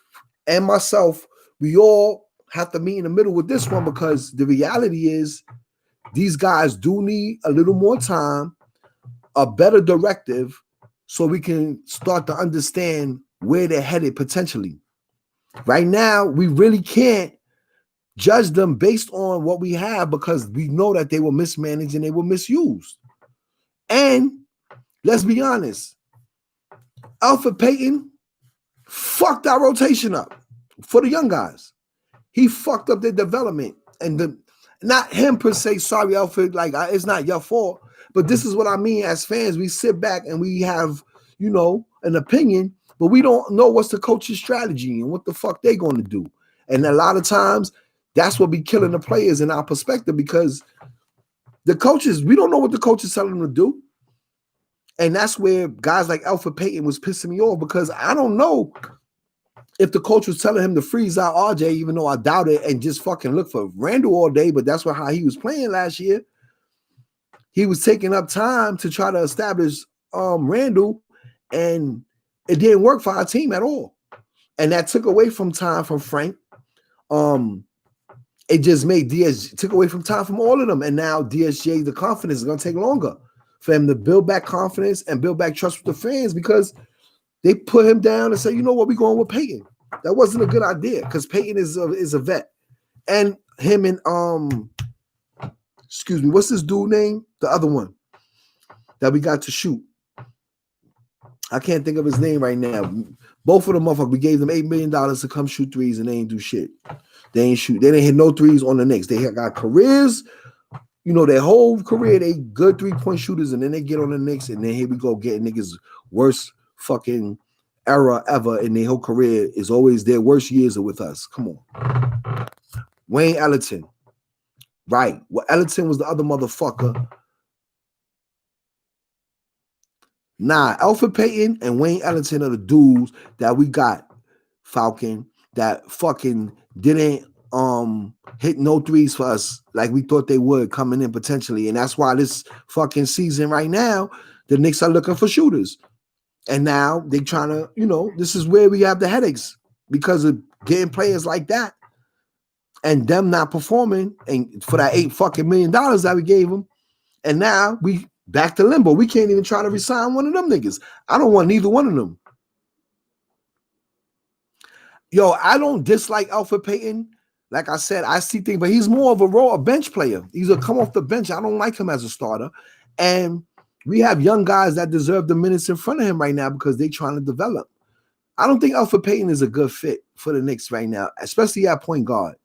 and myself, we all have to meet in the middle with this one because the reality is these guys do need a little more time, a better directive, so we can start to understand where they're headed potentially. Right now, we really can't judge them based on what we have because we know that they were mismanaged and they were misused. And let's be honest, Alfred Payton fucked our rotation up for the young guys. He fucked up their development. And not him per se, sorry, Alfred, like it's not your fault. But this is what I mean as fans. We sit back and we have, an opinion, but we don't know what's the coach's strategy and what the fuck they're going to do. And a lot of times, that's what be killing the players in our perspective because The coaches, we don't know what the coach is telling them to do. And that's where guys like Alfred Payton was pissing me off, because I don't know if the coach was telling him to freeze out RJ, even though I doubt it, and just fucking look for Randall all day, but that's how he was playing last year. He was taking up time to try to establish Randall, and it didn't work for our team at all. And that took away from time from Frank. It just made took away from time from all of them. And now DSJ, the confidence is going to take longer for him to build back confidence and build back trust with the fans, because they put him down and say, you know what, we're going with Peyton. That wasn't a good idea, because Peyton is a vet. And him and excuse me, what's this dude name? The other one that we got to shoot. I can't think of his name right now. Both of them motherfuckers, we gave them $8 million to come shoot threes, and they ain't do shit. They ain't shoot. They didn't hit no threes on the Knicks. They got careers, their whole career, they good 3-point shooters, and then they get on the Knicks, and then here we go getting niggas worst fucking era ever in their whole career. Is always their worst years are with us. Come on. Wayne Ellington. Right. Well, Ellington was the other motherfucker. Nah, Alfred Payton and Wayne Ellington are the dudes that we got, Falcon, that fucking didn't hit no threes for us like we thought they would coming in potentially. And that's why this fucking season right now, the Knicks are looking for shooters. And now they trying to, this is where we have the headaches, because of getting players like that and them not performing, and for that $8 million that we gave them. And now we back to limbo. We can't even try to resign one of them niggas. I don't want neither one of them. Yo, I don't dislike Alfred Payton. Like I said, I see things, but he's more of a bench player. He's a come off the bench. I don't like him as a starter. And we have young guys that deserve the minutes in front of him right now because they're trying to develop. I don't think Alfred Payton is a good fit for the Knicks right now, especially at point guard.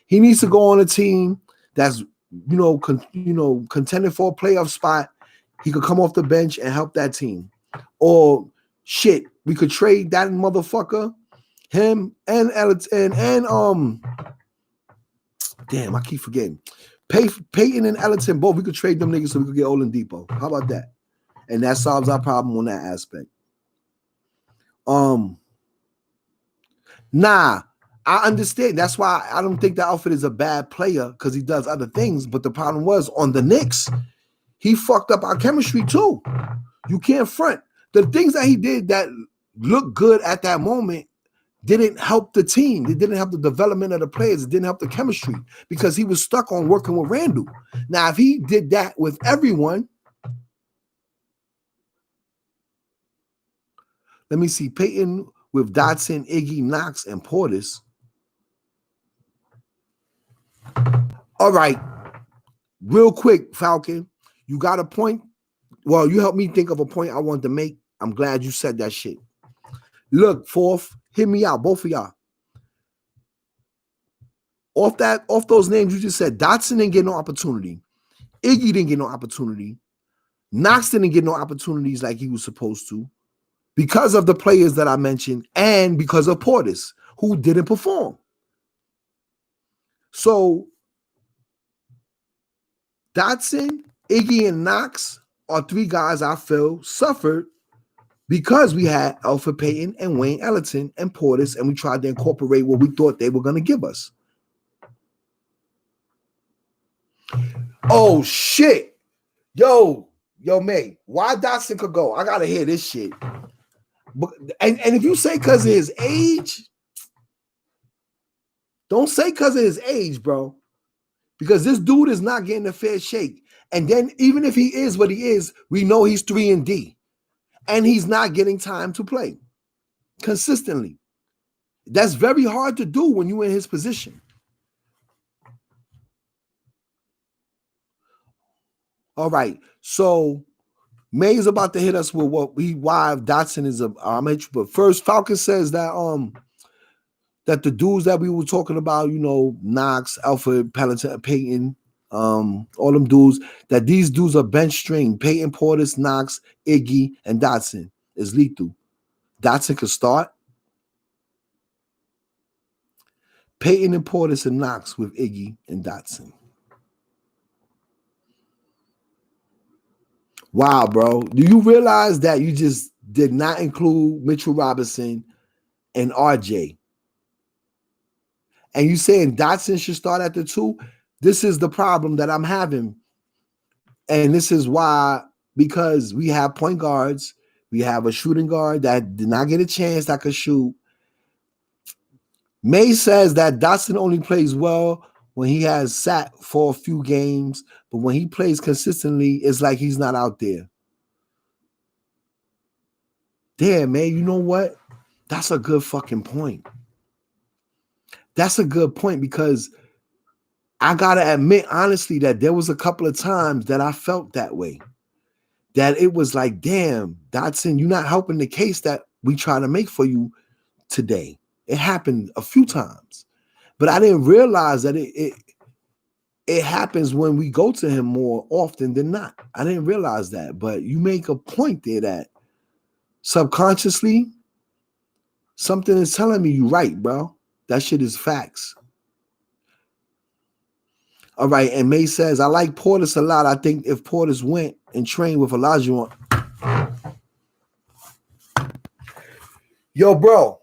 He needs to go on a team that's, contending for a playoff spot. He could come off the bench and help that team. Or shit, we could trade that motherfucker, him and damn, I keep forgetting. Peyton and Ellington both, we could trade them niggas so we could get Oladipo. How about that? And that solves our problem on that aspect. Nah, I understand. That's why I don't think that Alfred is a bad player, because he does other things. But the problem was on the Knicks, he fucked up our chemistry too. You can't front. The things that he did that looked good at that moment didn't help the team. It didn't help the development of the players. It didn't help the chemistry, because he was stuck on working with Randall. Now, if he did that with everyone, let me see, Peyton with Dotson, Iggy, Knox, and Portis. All right, real quick, Falcon, you got a point? Well, you helped me think of a point I wanted to make. I'm glad you said that shit. Look, Fourth, hit me out, both of y'all. Off those names you just said, Dotson didn't get no opportunity. Iggy didn't get no opportunity. Knox didn't get no opportunities like he was supposed to, because of the players that I mentioned and because of Portis, who didn't perform. So Dotson, Iggy, and Knox are three guys I feel suffered because we had Alfred Payton and Wayne Ellington and Portis, and we tried to incorporate what we thought they were going to give us. Oh, shit. Yo, May, why Dotson could go? I got to hear this shit. And if you say because of his age, don't say because of his age, bro. Because this dude is not getting a fair shake. And then even if he is what he is, we know he's 3-and-D. And he's not getting time to play consistently. That's very hard to do when you're in his position. All right. So May's about to hit us with why Dotson is but first, Falcon says that that the dudes that we were talking about, Knox, Alfred, Payton, all them dudes, that these dudes are bench string. Peyton, Portis, Knox, Iggy, and Dotson is lethal. Dotson could start. Peyton and Portis and Knox with Iggy and Dotson. Wow, bro. Do you realize that you just did not include Mitchell Robinson and RJ? And you saying Dotson should start at the 2? This is the problem that I'm having. And this is why, because we have point guards, we have a shooting guard that did not get a chance that could shoot. May says that Dotson only plays well when he has sat for a few games, but when he plays consistently, it's like he's not out there. Damn, man, you know what? That's a good fucking point. That's a good point because I gotta admit, honestly, that there was a couple of times that I felt that way. That it was like, damn, Dotson, you're not helping the case that we try to make for you today. It happened a few times. But I didn't realize that it happens when we go to him more often than not. I didn't realize that. But you make a point there that subconsciously, something is telling me you're right, bro. That shit is facts. All right, and May says, I like Portis a lot. I think if Portis went and trained with Olajuwon. Yo, bro,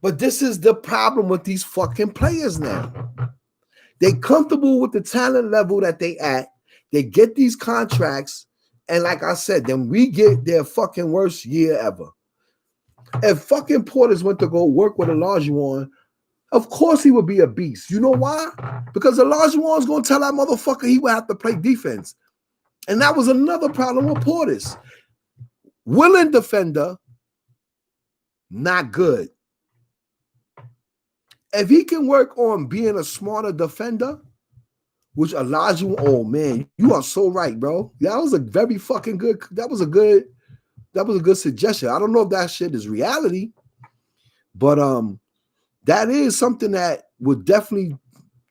but this is the problem with these fucking players now. They comfortable with the talent level that they at. They get these contracts, and like I said, then we get their fucking worst year ever. If fucking Portis went to go work with Olajuwon, of course he would be a beast. You know why? Because Olajuwon's going to tell that motherfucker he would have to play defense. And that was another problem with Portis. Willing defender, not good. If he can work on being a smarter defender, which Olajuwon, oh man, you are so right, bro. That was a very fucking good, that was a good suggestion. I don't know if that shit is reality, but that is something that would definitely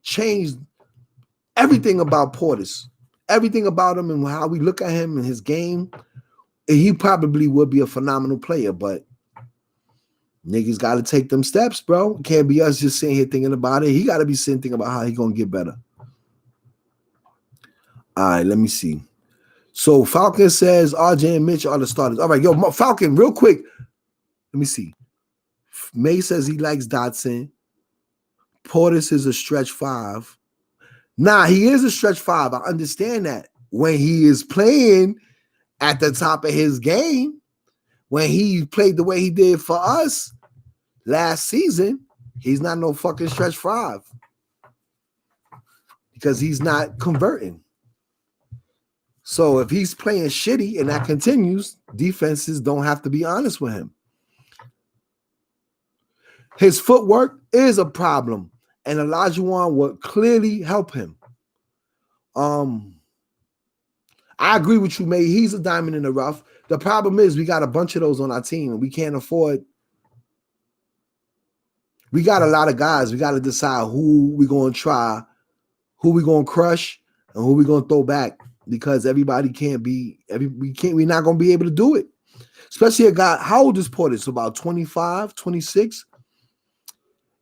change everything about Portis, everything about him and how we look at him and his game. And he probably would be a phenomenal player, but niggas got to take them steps, bro. It can't be us just sitting here thinking about it. He got to be sitting thinking about how he going to get better. All right, let me see. So Falcon says RJ and Mitch are the starters. All right, yo, Falcon, real quick. Let me see. May says he likes Dotson. Portis is a stretch 5. Nah, he is a stretch 5. I understand that. When he is playing at the top of his game, when he played the way he did for us last season, he's not no fucking stretch 5. Because he's not converting. So if he's playing shitty and that continues, defenses don't have to be honest with him. His footwork is a problem, and Olajuwon would clearly help him. I agree with you, May. He's a diamond in the rough. The problem is we got a bunch of those on our team, and we can't afford. We got a lot of guys. We got to decide who we're going to try, who we're going to crush, and who we're going to throw back. Because everybody can't be, we're not going to be able to do it. Especially a guy, how old is Portis? About 25, 26?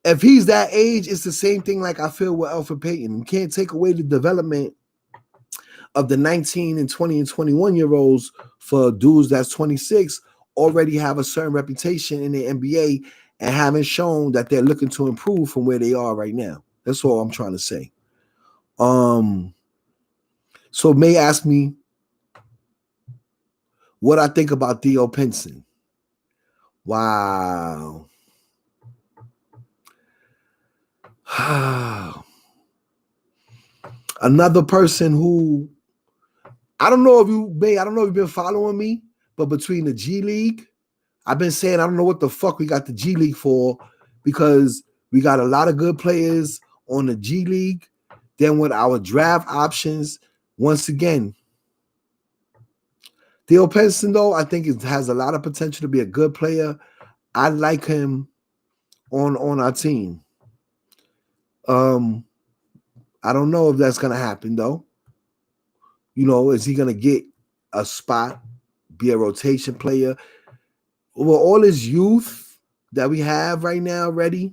If he's that age, it's the same thing like I feel with Elfrid Payton. You can't take away the development of the 19 and 20 and 21-year-olds for dudes that's 26 already have a certain reputation in the NBA and haven't shown that they're looking to improve from where they are right now. That's all I'm trying to say. So May ask me what I think about Theo Pinson. Wow. Another person who I don't know if you've been following me, but between the G League, I've been saying I don't know what the fuck we got the G League for, because we got a lot of good players on the G League. Then with our draft options, once again, Theo Pinson, though, I think it has a lot of potential to be a good player. I like him on our team. I don't know if that's going to happen, though. You know, is he going to get a spot, be a rotation player? Well, all his youth that we have right now ready,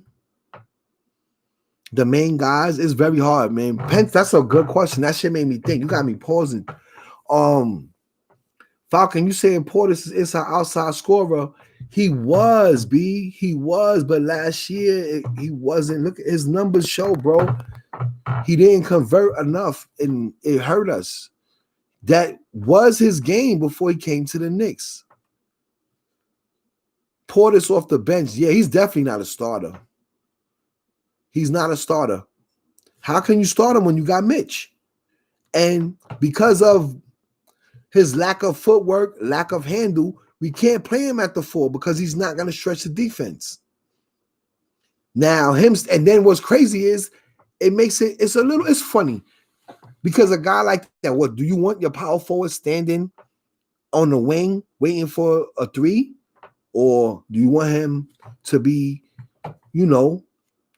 the main guys, is very hard, man. Pence, that's a good question. That shit made me think. You got me pausing. Falcon, you saying Portis is our outside scorer? He was, B. He was, but last year he wasn't. Look at his numbers show, bro. He didn't convert enough, and it hurt us. That was his game before he came to the Knicks. Portis off the bench. Yeah, he's definitely not a starter. He's not a starter. How can you start him when you got Mitch? And because of his lack of footwork, lack of handle, we can't play him at the 4 because he's not going to stretch the defense. Now, and then what's crazy is it's funny because a guy like that, what do you want your power forward standing on the wing waiting for a 3? Or do you want him to be,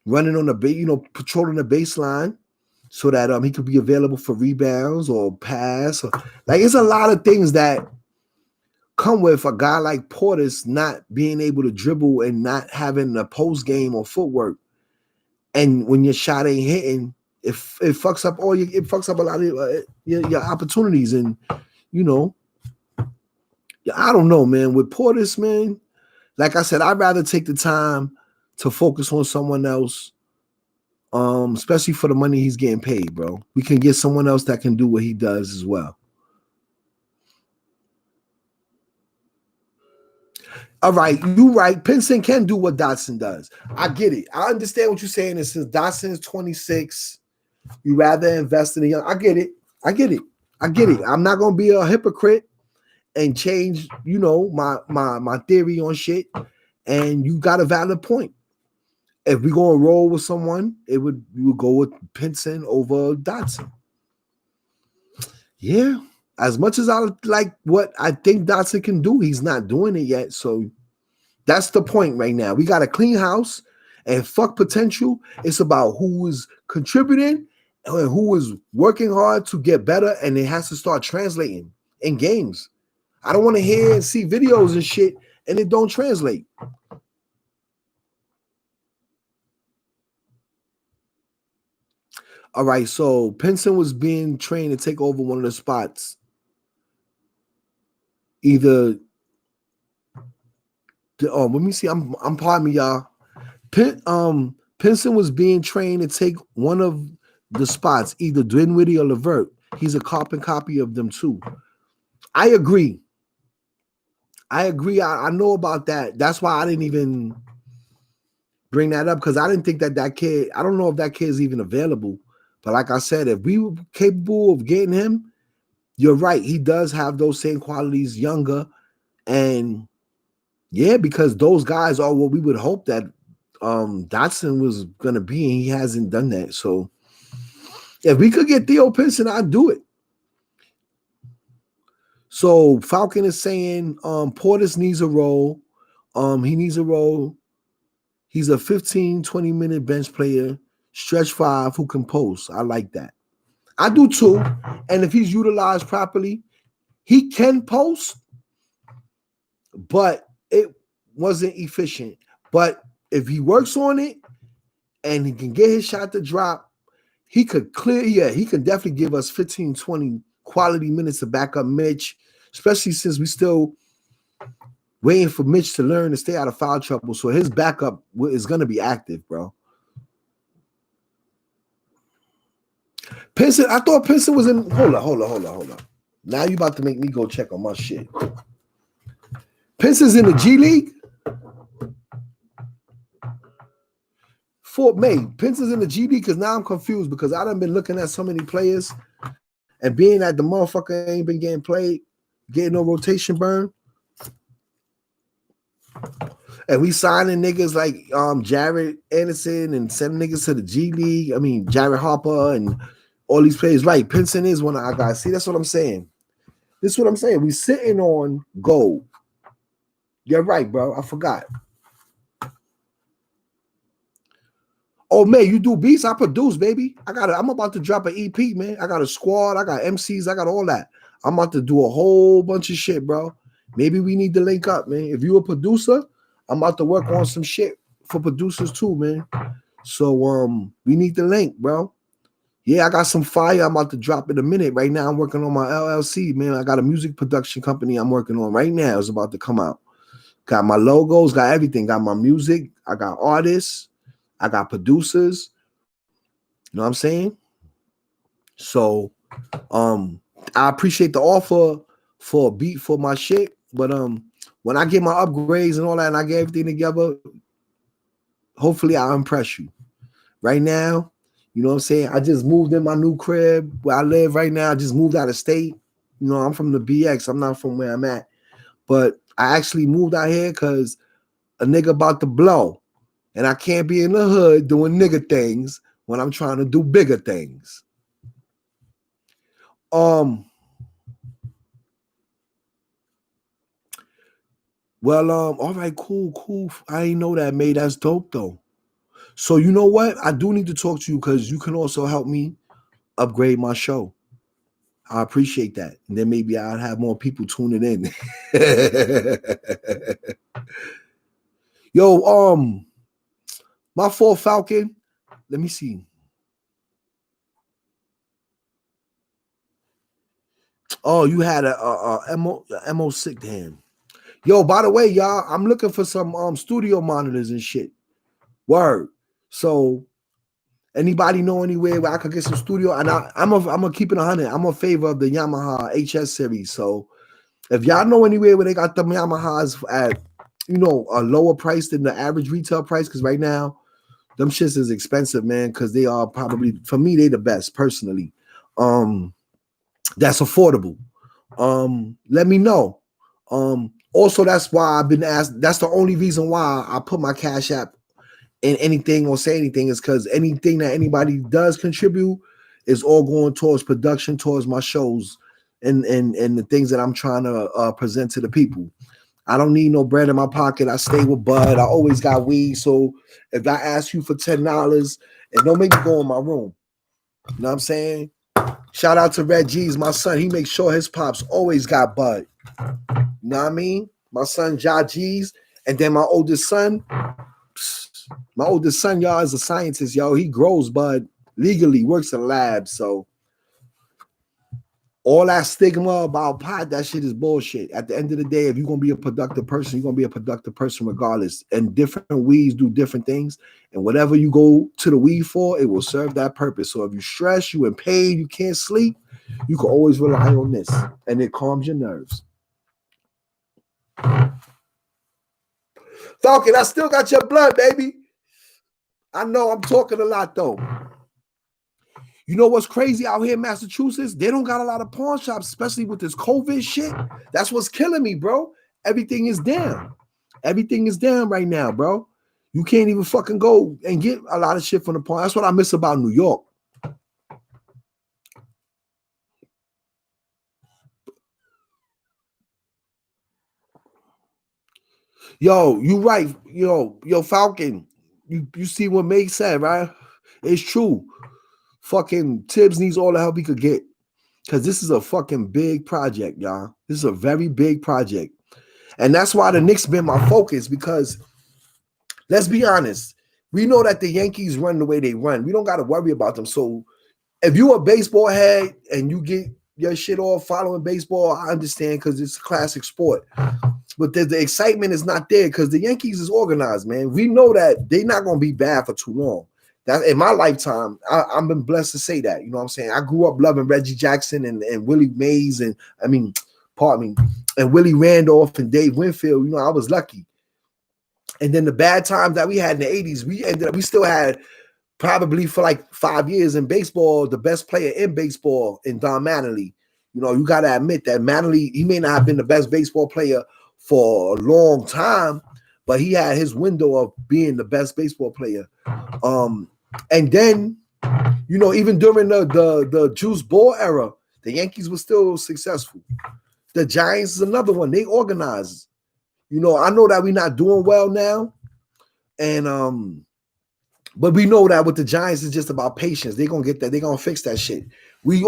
running on the patrolling the baseline so that he could be available for rebounds or pass? It's a lot of things that come with a guy like Portis not being able to dribble and not having a post game or footwork. And when your shot ain't hitting, it fucks up it fucks up a lot of your opportunities. And I don't know, man. With Portis, man, like I said, I'd rather take the time to focus on someone else, especially for the money he's getting paid, bro. We can get someone else that can do what he does as well. All right, you're right. Pinson can do what Dotson does. I get it. I understand what you're saying. And since Dotson is 26, you rather invest in a young. I get it. I'm not gonna be a hypocrite and change, my theory on shit. And you got a valid point. If we're gonna roll with someone, we would go with Pinson over Dotson. Yeah. As much as I like what I think Dotson can do, he's not doing it yet. So that's the point right now. We got a clean house and fuck potential. It's about who is contributing and who is working hard to get better, and it has to start translating in games. I don't want to hear and see videos and shit and it don't translate. All right, so Pinson was being trained to take over one of the spots. Either let me see. I'm pardon me, y'all. Pinson was being trained to take one of the spots, either Dinwiddie or LeVert. He's a carbon copy of them too. I agree. I know about that. That's why I didn't even bring that up, because I didn't think that kid, I don't know if that kid is even available. But like I said, if we were capable of getting him, you're right. He does have those same qualities, younger. And yeah, because those guys are what we would hope that Dotson was going to be, and he hasn't done that. So if we could get Theo Pinson, I'd do it. So Falcon is saying Portis needs a role. He needs a role. He's a 15, 20-minute bench player, stretch 5 who can post. I like that. I do too. And if he's utilized properly, he can post, but it wasn't efficient. But if he works on it and he can get his shot to drop, he could he can definitely give us 15, 20 quality minutes to back up Mitch, especially since we still waiting for Mitch to learn to stay out of foul trouble. So his backup is going to be active, bro. Pinson, I thought Pinson was in. Hold on. Now you about to make me go check on my shit. Pinson's in the G League? Fort May. Pinson's in the G League, because now I'm confused, because I done been looking at so many players and being that the motherfucker ain't been getting played, getting no rotation burn. And we signing niggas like Jared Anderson and sending niggas to the G League. I mean, Jared Harper and all these players. Right, Pinson is one of our guys. See, that's what I'm saying. This is what I'm saying. We sitting on gold. You're right, bro. I forgot. Oh, man, you do beats? I produce, baby. I'm about to drop an EP, man. I got a squad. I got MCs. I got all that. I'm about to do a whole bunch of shit, bro. Maybe we need to link up, man. If you a producer, I'm about to work on some shit for producers too, man. So we need to link, bro. Yeah, I got some fire I'm about to drop in a minute. Right now, I'm working on my LLC, man. I got a music production company I'm working on right now. It's about to come out. Got my logos, got everything. Got my music. I got artists. I got producers. You know what I'm saying? So, I appreciate the offer for a beat for my shit. But when I get my upgrades and all that and I get everything together, hopefully I'll impress you. Right now, you know what I'm saying? I just moved in my new crib where I live right now. I just moved out of state. You know, I'm from the BX. I'm not from where I'm at. But I actually moved out here because a nigga about to blow. And I can't be in the hood doing nigga things when I'm trying to do bigger things. All right, cool. I ain't know that, mate. That's dope, though. So you know what? I do need to talk to you because you can also help me upgrade my show. I appreciate that. And then maybe I'll have more people tuning in. Yo, my Ford Falcon. Let me see. Oh, you had a MO6 hand. Yo, by the way, y'all, I'm looking for some studio monitors and shit. Word. So anybody know anywhere where I could get some studio? And I'm gonna keep it 100. I'm a favor of the Yamaha HS series. So if y'all know anywhere where they got them Yamahas at, you know, a lower price than the average retail price, because right now them shits is expensive, man. Because they are probably, for me, they the best personally. That's affordable. Let me know. Also, that's why I've been asked. That's the only reason why I put my Cash App in anything or say anything is because anything that anybody does contribute is all going towards production, towards my shows, and the things that I'm trying to present to the people. I don't need no bread in my pocket. I stay with Bud. I always got weed. So if I ask you for $10, and don't make me go in my room. You know what I'm saying? Shout out to Red G's, my son. He makes sure his pops always got Bud. You know what I mean? My son, Ja G's. And then my oldest son, y'all, is a scientist, yo. He grows Bud legally, works in labs. So all that stigma about pot, that shit is bullshit. At the end of the day, if you're going to be a productive person, you're going to be a productive person regardless. And different weeds do different things. And whatever you go to the weed for, it will serve that purpose. So if you stress, you in pain, you can't sleep, you can always rely on this. And it calms your nerves. Falcon, I still got your blood, baby. I know I'm talking a lot, though. You know what's crazy out here in Massachusetts? They don't got a lot of pawn shops, especially with this COVID shit. That's what's killing me, bro. Everything is down. Everything is down right now, bro. You can't even fucking go and get a lot of shit from the pawn. That's what I miss about New York. Yo, you right. Yo, Falcon. You see what May said, right? It's true. Fucking Tibbs needs all the help he could get. Because this is a fucking big project, y'all. This is a very big project. And that's why the Knicks been my focus, because let's be honest, we know that the Yankees run the way they run. We don't got to worry about them. So if you a baseball head and you get your shit off following baseball, I understand because it's a classic sport. But the excitement is not there because the Yankees is organized, man. We know that they're not going to be bad for too long. That in my lifetime, I've been blessed to say that. You know what I'm saying? I grew up loving Reggie Jackson and Willie Mays and Willie Randolph and Dave Winfield. You know, I was lucky. And then the bad times that we had in the 80s, we still had probably for like 5 years in baseball, the best player in baseball in Don Mattingly. You know, you got to admit that Mattingly, he may not have been the best baseball player for a long time, but he had his window of being the best baseball player. And then, you know, even during the Juice Ball era, the Yankees were still successful. The Giants is another one. They organized. You know, I know that we're not doing well now. And but we know that with the Giants, it's just about patience. They're gonna get that, they're gonna fix that shit. We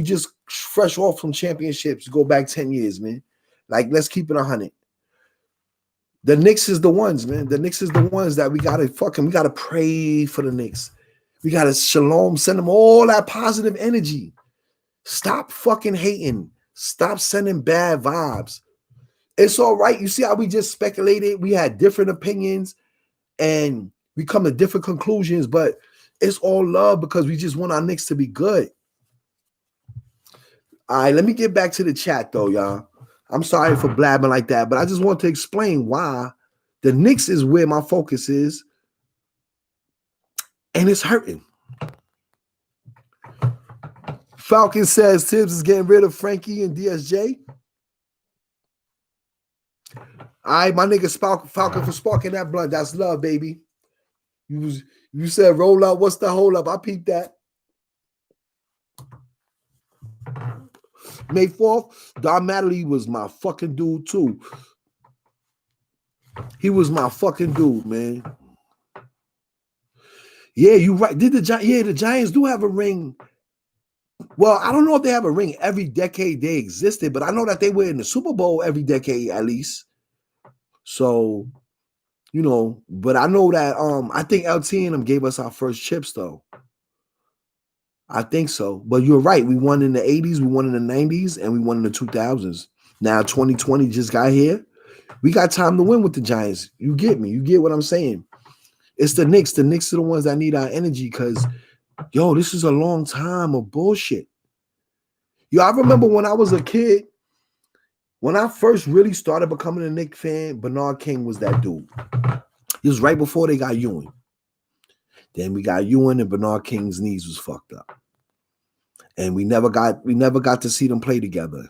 just fresh off from championships, go back 10 years, man. Like, let's keep it 100. The Knicks is the ones, man. The Knicks is the ones that we gotta pray for the Knicks. We got to shalom, send them all that positive energy. Stop fucking hating. Stop sending bad vibes. It's all right. You see how we just speculated? We had different opinions and we come to different conclusions, but it's all love because we just want our Knicks to be good. All right, let me get back to the chat though, y'all. I'm sorry for blabbing like that, but I just want to explain why the Knicks is where my focus is, and it's hurting. Falcon says Tibbs is getting rid of Frankie and DSJ. All right, my nigga Falcon for sparking that blood. That's love, baby. You said roll up. What's the hold up? I peeped that. May 4th, Don Matley was my fucking dude too. He was my fucking dude, man. Yeah, you right. The Giants do have a ring. Well, I don't know if they have a ring every decade they existed, but I know that they were in the Super Bowl every decade at least. So, you know, but I know that I think LT and them gave us our first chips though. I think so. But you're right. We won in the 80s, we won in the 90s, and we won in the 2000s. Now 2020 just got here. We got time to win with the Giants. You get me. You get what I'm saying. It's the Knicks. The Knicks are the ones that need our energy because, yo, this is a long time of bullshit. Yo, I remember when I was a kid, when I first really started becoming a Knicks fan, Bernard King was that dude. It was right before they got Ewing. Then we got Ewing and Bernard King's knees was fucked up. And we never got to see them play together.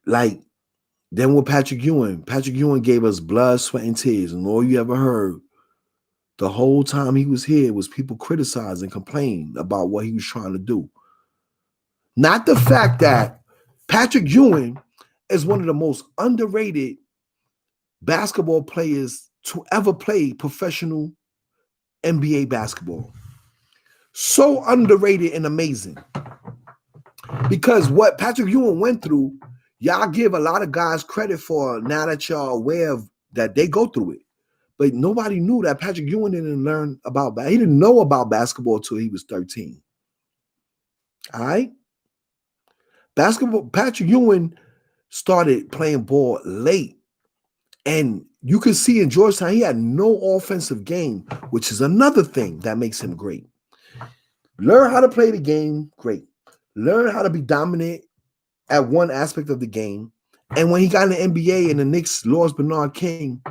Then with Patrick Ewing gave us blood, sweat, and tears. And all you ever heard the whole time he was here was people criticize and complain about what he was trying to do. Not the fact that Patrick Ewing is one of the most underrated basketball players to ever play professional NBA basketball. So underrated and amazing. Because what Patrick Ewing went through, y'all give a lot of guys credit for now that y'all aware of that they go through it. But nobody knew that Patrick Ewing didn't learn about he didn't know about basketball until he was 13. All right? Patrick Ewing started playing ball late. And you can see in Georgetown, he had no offensive game, which is another thing that makes him great. Learn how to play the game, great. Learn how to be dominant at one aspect of the game. And when he got in the NBA and the Knicks lost Bernard King,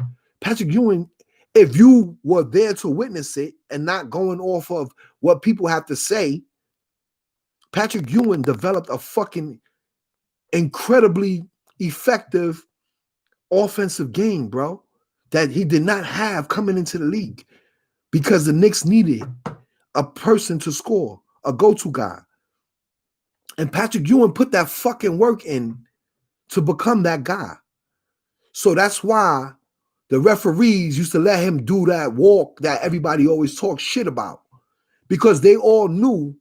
Patrick Ewing, if you were there to witness it and not going off of what people have to say, Patrick Ewing developed a fucking incredibly effective offensive game, bro, that he did not have coming into the league because the Knicks needed a person to score, a go-to guy. And Patrick Ewing put that fucking work in to become that guy. So that's why the referees used to let him do that walk that everybody always talks shit about, because they all knew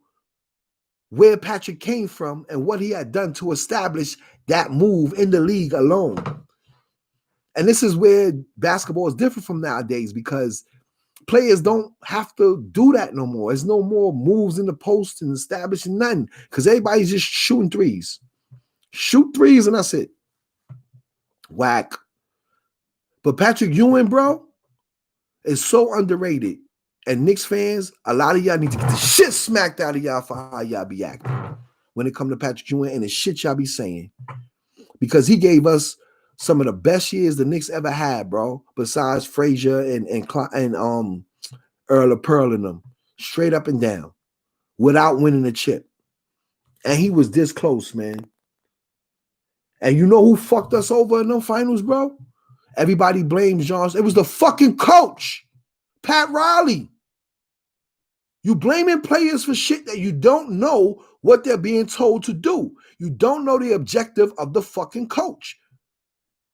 where Patrick came from and what he had done to establish that move in the league alone. And this is where basketball is different from nowadays because players don't have to do that no more. There's no more moves in the post and establishing nothing because everybody's just shooting threes. Shoot threes and that's it. Whack. But Patrick Ewing, bro, is so underrated. And Knicks fans, a lot of y'all need to get the shit smacked out of y'all for how y'all be acting when it comes to Patrick Ewing and the shit y'all be saying. Because he gave us some of the best years the Knicks ever had, bro, besides Frazier and Earl of Pearl and them, straight up and down, without winning a chip. And he was this close, man. And you know who fucked us over in them finals, bro? Everybody blames John. It was the fucking coach, Pat Riley. You blaming players for shit that you don't know what they're being told to do. You don't know the objective of the fucking coach.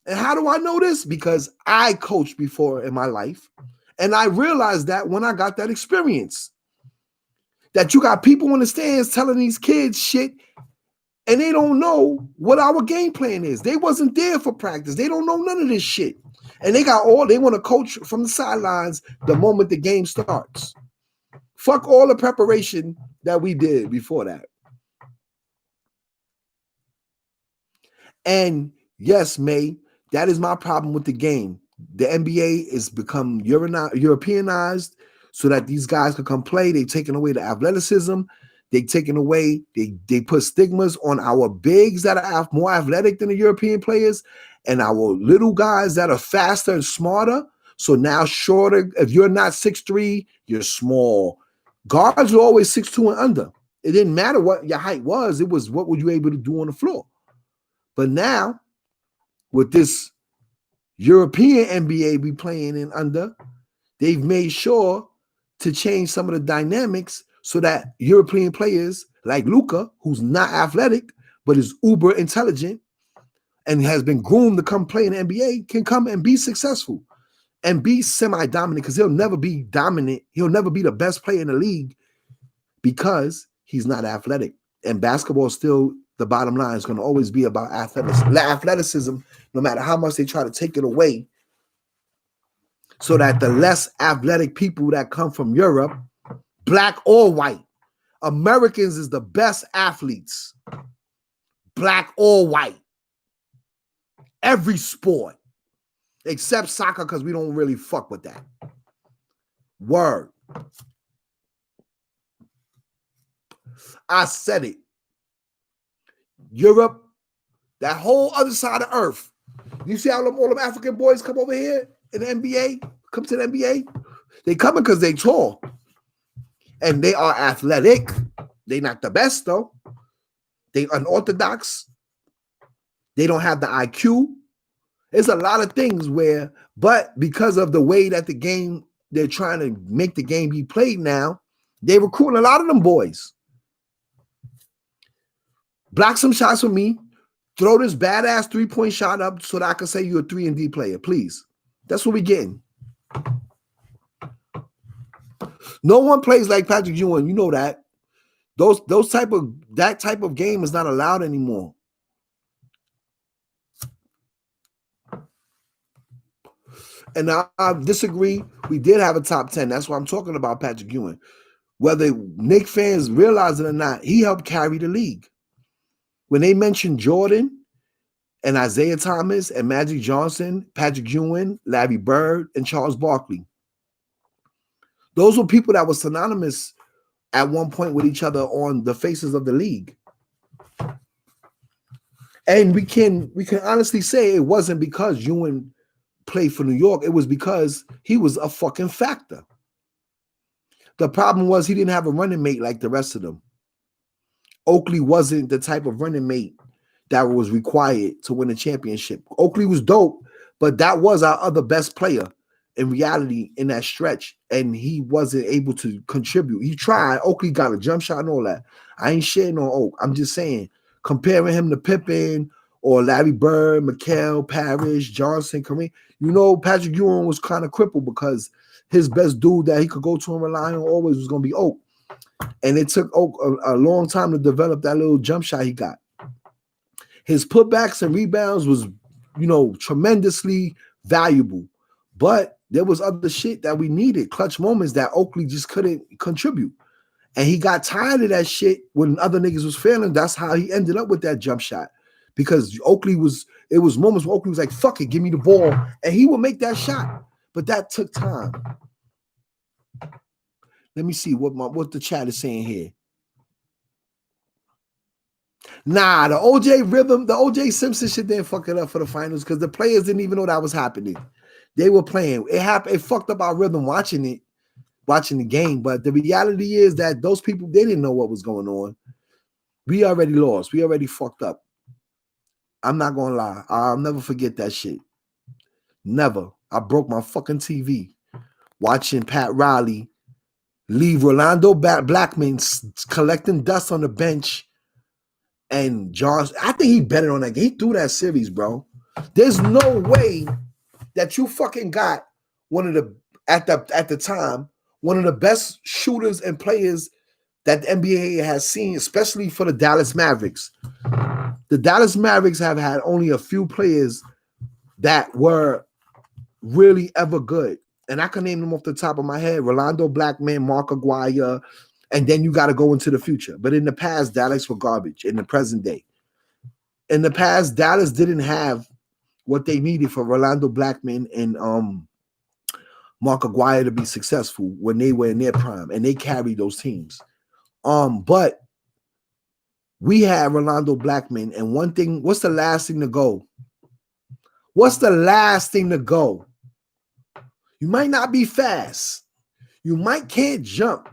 And how do I know this? Because I coached before in my life. And I realized that when I got that experience. That you got people in the stands telling these kids shit and they don't know what our game plan is. They wasn't there for practice. They don't know none of this shit. And they want to coach from the sidelines the moment the game starts. Fuck all the preparation that we did before that. And yes, May, that is my problem with the game. The NBA is become Europeanized so that these guys can come play. They've taken away the athleticism. They've taken away, they put stigmas on our bigs that are more athletic than the European players and our little guys that are faster and smarter. So now shorter, if you're not 6'3", you're small. Guards were always 6'2" and under. It didn't matter what your height was. It was what were you able to do on the floor. But now, with this European NBA we playing in under, they've made sure to change some of the dynamics so that European players like Luka, who's not athletic, but is uber intelligent and has been groomed to come play in the NBA, can come and be successful and be semi-dominant because he'll never be dominant. He'll never be the best player in the league because he's not athletic. And basketball is still, the bottom line is going to always be about athleticism, no matter how much they try to take it away, so that the less athletic people that come from Europe, black or white, Americans is the best athletes, black or white, every sport, except soccer because we don't really fuck with that. Word. I said it. Europe, that whole other side of earth. You see how all them African boys come over here in the NBA? Come to the NBA? They coming because they tall. And they are athletic. They not the best, though. They unorthodox. They don't have the IQ. There's a lot of things where, but because of the way that the game, they're trying to make the game be played now, they recruiting a lot of them boys. Block some shots with me. Throw this badass three-point shot up so that I can say you're a 3-and-D player, please. That's what we're getting. No one plays like Patrick Ewing. You know that. That type of game is not allowed anymore. And I disagree. We did have a top 10. That's why I'm talking about Patrick Ewing. Whether Knicks fans realize it or not, he helped carry the league. When they mentioned Jordan and Isaiah Thomas and Magic Johnson, Patrick Ewing, Larry Bird, and Charles Barkley, those were people that were synonymous at one point with each other on the faces of the league. And we can honestly say it wasn't because Ewing played for New York. It was because he was a fucking factor. The problem was he didn't have a running mate like the rest of them. Oakley wasn't the type of running mate that was required to win a championship. Oakley was dope, but that was our other best player in reality in that stretch, and he wasn't able to contribute. He tried. Oakley got a jump shot and all that. I ain't shitting on Oak. I'm just saying, comparing him to Pippen or Larry Bird, McHale, Parrish, Johnson, Kareem, you know, Patrick Ewing was kind of crippled because his best dude that he could go to and rely on always was going to be Oak. And it took Oak a long time to develop that little jump shot he got. His putbacks and rebounds was, you know, tremendously valuable. But there was other shit that we needed, clutch moments that Oakley just couldn't contribute. And he got tired of that shit when other niggas was failing. That's how he ended up with that jump shot. Because it was moments where Oakley was like, fuck it, give me the ball. And he would make that shot. But that took time. Let me see what the chat is saying here. Nah, the OJ rhythm, the OJ Simpson shit didn't fuck it up for the finals because the players didn't even know that was happening. They were playing. It fucked up our rhythm watching the game. But the reality is that those people, they didn't know what was going on. We already lost. We already fucked up. I'm not going to lie. I'll never forget that shit. Never. I broke my fucking TV watching Pat Riley leave Rolando Blackman collecting dust on the bench. And John, I think he betted on that game. He threw that series, bro. There's no way that you fucking got one of the, at the time, one of the best shooters and players that the NBA has seen, especially for the Dallas Mavericks. The Dallas Mavericks have had only a few players that were really ever good. and I can name them off the top of my head: Rolando Blackman, Mark Aguirre, and then you got to go into the future. But in the past, Dallas were garbage. In the present day, in the past, Dallas didn't have what they needed for Rolando Blackman and Mark Aguirre to be successful when they were in their prime, and they carried those teams. But we had Rolando Blackman, and one thing, what's the last thing to go? What's the last thing to go? You might not be fast. You might can't jump.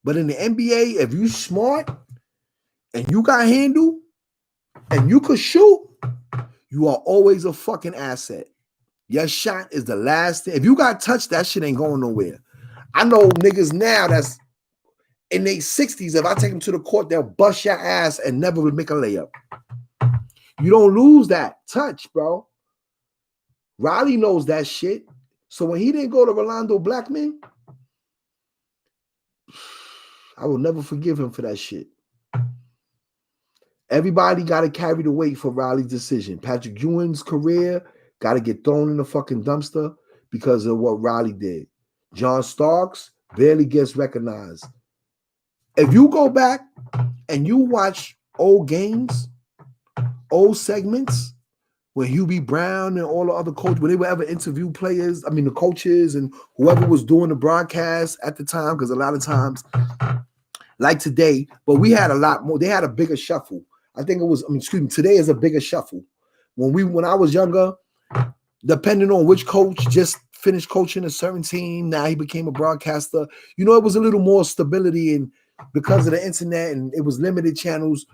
But in the NBA, if you smart and you got handle and you could shoot, you are always a fucking asset. Your shot is the last thing. If you got touched, that shit ain't going nowhere. I know niggas now that's in their 60s. If I take them to the court, they'll bust your ass and never make a layup. You don't lose that touch, bro. Riley knows that shit. So when he didn't go to Rolando Blackman, I will never forgive him for that shit. Everybody got to carry the weight for Riley's decision. Patrick Ewing's career got to get thrown in the fucking dumpster because of what Riley did. John Starks barely gets recognized. If you go back and you watch old games, old segments, when Hubie Brown and all the other coaches, when they would ever interview players, I mean the coaches and whoever was doing the broadcast at the time, because a lot of times, like today, but we had a lot more. They had a bigger shuffle. I think it was, today is a bigger shuffle. When I was younger, depending on which coach just finished coaching a certain team, now he became a broadcaster. You know, it was a little more stability, and because of the internet and it was limited channels.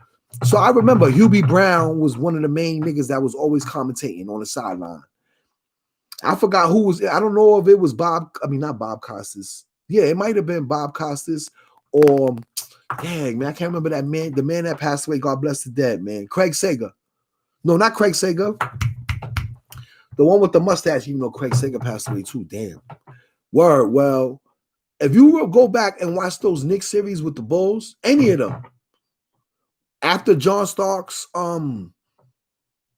So I remember Hubie Brown was one of the main niggas that was always commentating on the sideline. I forgot who was. I don't know if it was not Bob Costas. Yeah, it might have been Bob Costas or, dang, man, I can't remember that man. The man that passed away, God bless the dead, man. Craig Sager. No, not Craig Sager. The one with the mustache, even though Craig Sager passed away too. Damn. Word. Well, if you will go back and watch those Knicks series with the Bulls, any of them, after John Starks'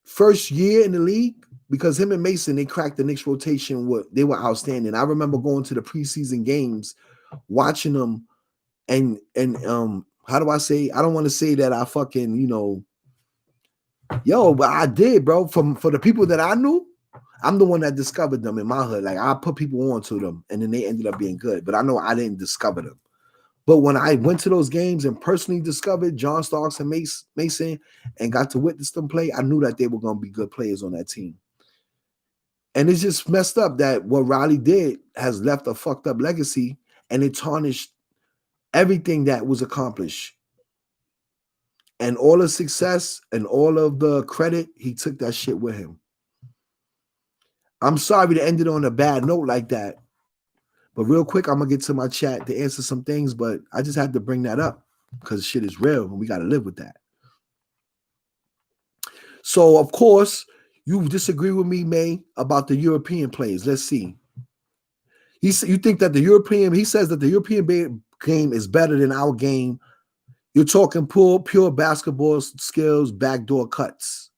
first year in the league, because him and Mason, they cracked the Knicks rotation. They were outstanding. I remember going to the preseason games, watching them, and how do I say? I don't want to say that I fucking, but I did, bro. For the people that I knew, I'm the one that discovered them in my hood. Like, I put people onto them, and then they ended up being good. But I know I didn't discover them. But when I went to those games and personally discovered John Starks and Mason and got to witness them play, I knew that they were going to be good players on that team. And it's just messed up that what Riley did has left a fucked up legacy, and it tarnished everything that was accomplished. And all the success and all of the credit, he took that shit with him. I'm sorry to end it on a bad note like that. But real quick, I'm going to get to my chat to answer some things, but I just had to bring that up because shit is real and we got to live with that. So, of course, you disagree with me, May, about the European players. Let's see. You think that he says that the European game is better than our game. You're talking pure basketball skills, backdoor cuts.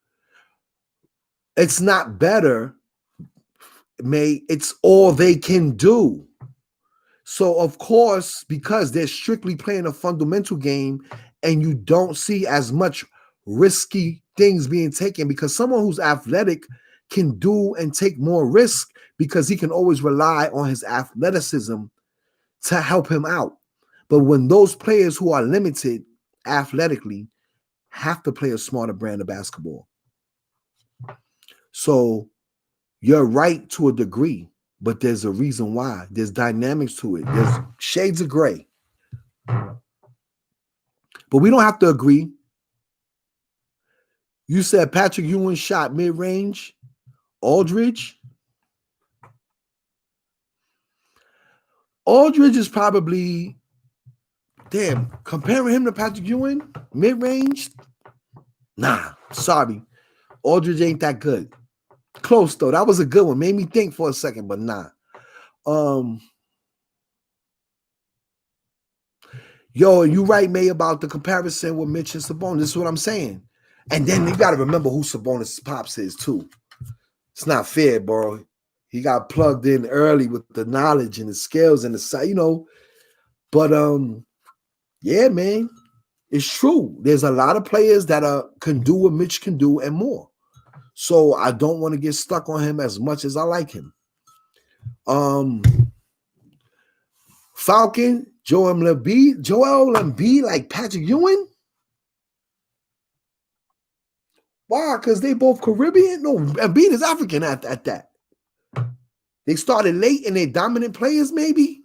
It's not better, May. It's all they can do. So, of course, because they're strictly playing a fundamental game and you don't see as much risky things being taken, because someone who's athletic can do and take more risk because he can always rely on his athleticism to help him out. But when those players who are limited athletically have to play a smarter brand of basketball. So you're right to a degree. But there's a reason why. There's dynamics to it. There's shades of gray. But we don't have to agree. You said Patrick Ewing shot mid-range. Aldridge? Aldridge is probably, comparing him to Patrick Ewing, mid-range? Nah, sorry. Aldridge ain't that good. Close, though. That was a good one. Made me think for a second, but nah. You right, May, about the comparison with Mitch and Sabonis. This is what I'm saying. And then you got to remember who Sabonis' pops is, too. It's not fair, bro. He got plugged in early with the knowledge and the skills and the But yeah, man, it's true. There's a lot of players that can do what Mitch can do and more. So I don't want to get stuck on him as much as I like him. Falcon, Joel Embiid, like Patrick Ewing. Why? Because they both Caribbean? No, Embiid is African at that. They started late and they're dominant players, maybe.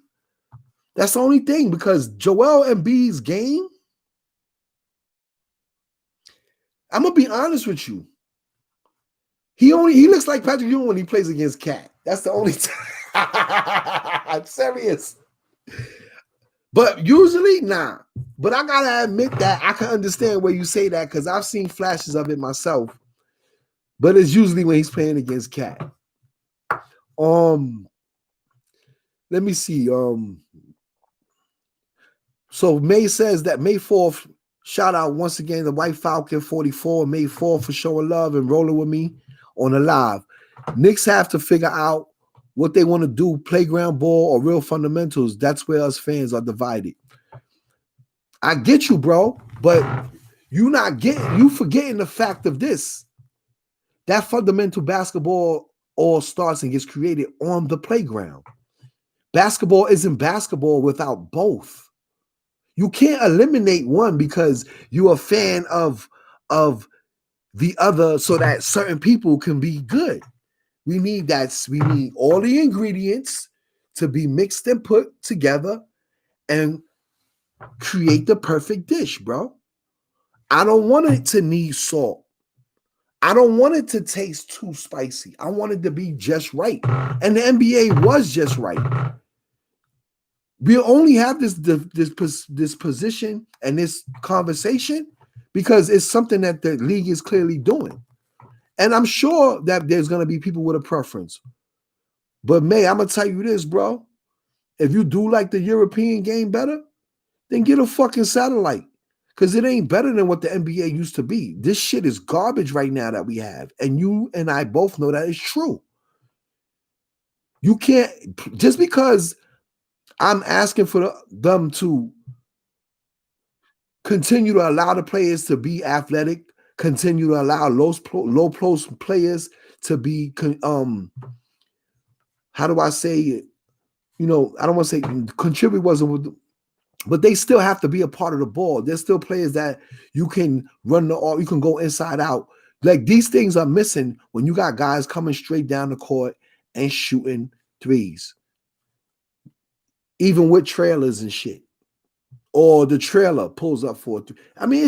That's the only thing, because Joel Embiid's game, I'm gonna be honest with you. He looks like Patrick Ewing when he plays against Cat. That's the only time. I'm serious. But usually, nah. But I gotta admit that I can understand where you say that, because I've seen flashes of it myself. But it's usually when he's playing against Cat. Let me see. So May says that May 4th, shout out once again the White Falcon 44, May 4th for showing love and rolling with me on the live. Knicks have to figure out what they want to do, playground ball or real fundamentals. That's where us fans are divided. I get you, bro, but you forgetting the fact of this. That fundamental basketball all starts and gets created on the playground. Basketball isn't basketball without both. You can't eliminate one because you're a fan of the other so that certain people can be good. We need all the ingredients to be mixed and put together and create the perfect dish, bro. I don't want it to need salt. I don't want it to taste too spicy. I want it to be just right. And the NBA was just right. We only have this position and this conversation because it's something that the league is clearly doing. And I'm sure that there's going to be people with a preference. But May, I'm going to tell you this, bro. If you do like the European game better, then get a fucking satellite. Because it ain't better than what the NBA used to be. This shit is garbage right now that we have. And you and I both know that it's true. You can't, just because I'm asking for them to continue to allow the players to be athletic, continue to allow low post players to be, how do I say it? I don't want to say contribute wasn't, but they still have to be a part of the ball. There's still players that you can you can go inside out. Like, these things are missing when you got guys coming straight down the court and shooting threes. Even with trailers and shit. Or the trailer pulls up for it. I mean,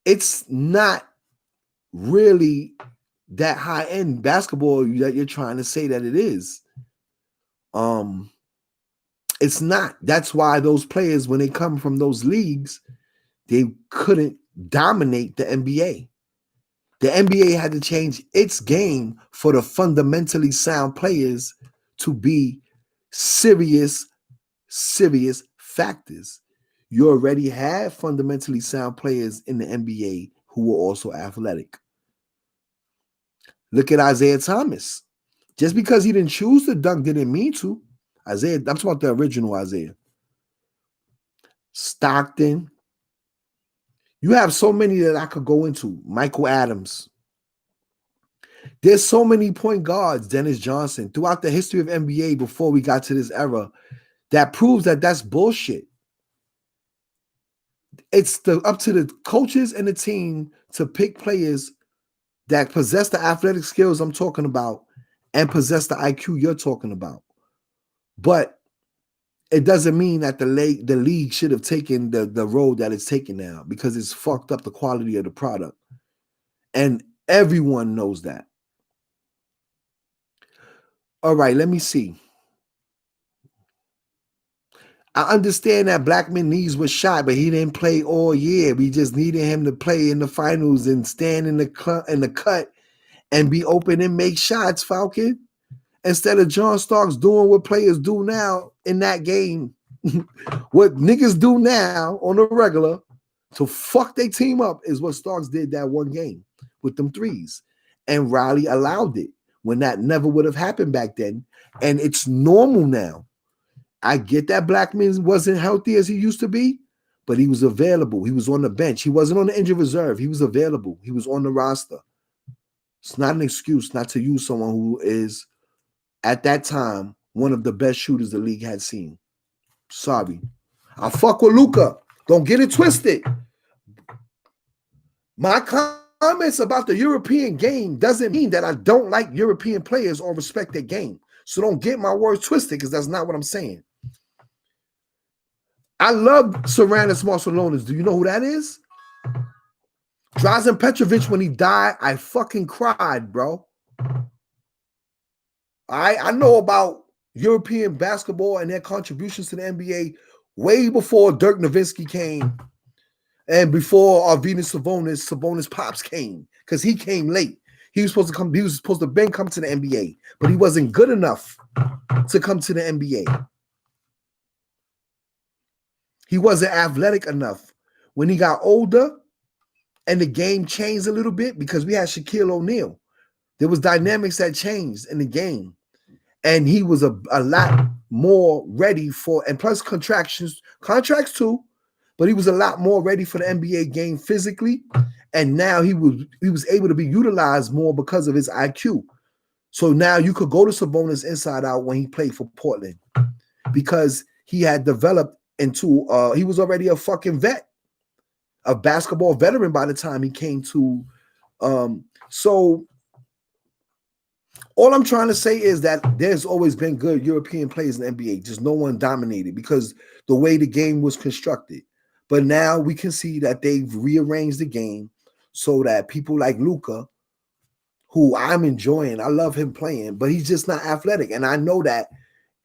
it's not really that high-end basketball that you're trying to say that it is. It's not. That's why those players, when they come from those leagues, they couldn't dominate the NBA. The NBA had to change its game for the fundamentally sound players to be serious factors. You already have fundamentally sound players in the NBA who were also athletic. Look at Isaiah Thomas. Just because he didn't choose to dunk didn't mean to. Isaiah, I'm talking about the original Isaiah. Stockton. You have so many that I could go into. Michael Adams. There's so many point guards, Dennis Johnson, throughout the history of NBA before we got to this era, that proves that that's bullshit. It's up to the coaches and the team to pick players that possess the athletic skills I'm talking about and possess the IQ you're talking about. But it doesn't mean that the league should have taken the road that it's taking now, because it's fucked up the quality of the product. And everyone knows that. All right, let me see. I understand that Blackman's knees were shot, but he didn't play all year. We just needed him to play in the finals and stand in the cut and be open and make shots, Falcon. Instead of John Starks doing what players do now in that game, what niggas do now on the regular to fuck their team up is what Starks did that one game with them threes. And Riley allowed it. when that never would have happened back then. And it's normal now. I get that Blackman wasn't healthy as he used to be, but he was available. He was on the bench. He wasn't on the injured reserve. He was available. He was on the roster. It's not an excuse not to use someone who is, at that time, one of the best shooters the league had seen. Sorry. I fuck with Luka. Don't get it twisted. My comments about the European game doesn't mean that I don't like European players or respect their game. So don't get my words twisted, because that's not what I'm saying. I love Sarunas Marciulionis. Do you know who that is? Drazen Petrovic, when he died, I fucking cried, bro. I know about European basketball and their contributions to the NBA way before Dirk Nowitzki came and before Arvydas Sabonis pops came, because he came late. He was supposed to come. He was supposed to come to the NBA, but he wasn't good enough to come to the NBA. He wasn't athletic enough. When he got older and the game changed a little bit, because we had Shaquille O'Neal, there was dynamics that changed in the game. And he was a lot more ready for, and plus contracts too, but he was a lot more ready for the NBA game physically. And now he was able to be utilized more because of his IQ. So now you could go to Sabonis inside out when he played for Portland, because he had developed into, he was already a fucking vet, a basketball veteran by the time he came to. So all I'm trying to say is that there's always been good European players in the NBA, just no one dominated because the way the game was constructed. But now we can see that they've rearranged the game so that people like Luka, who I'm enjoying, I love him playing, but he's just not athletic. And I know that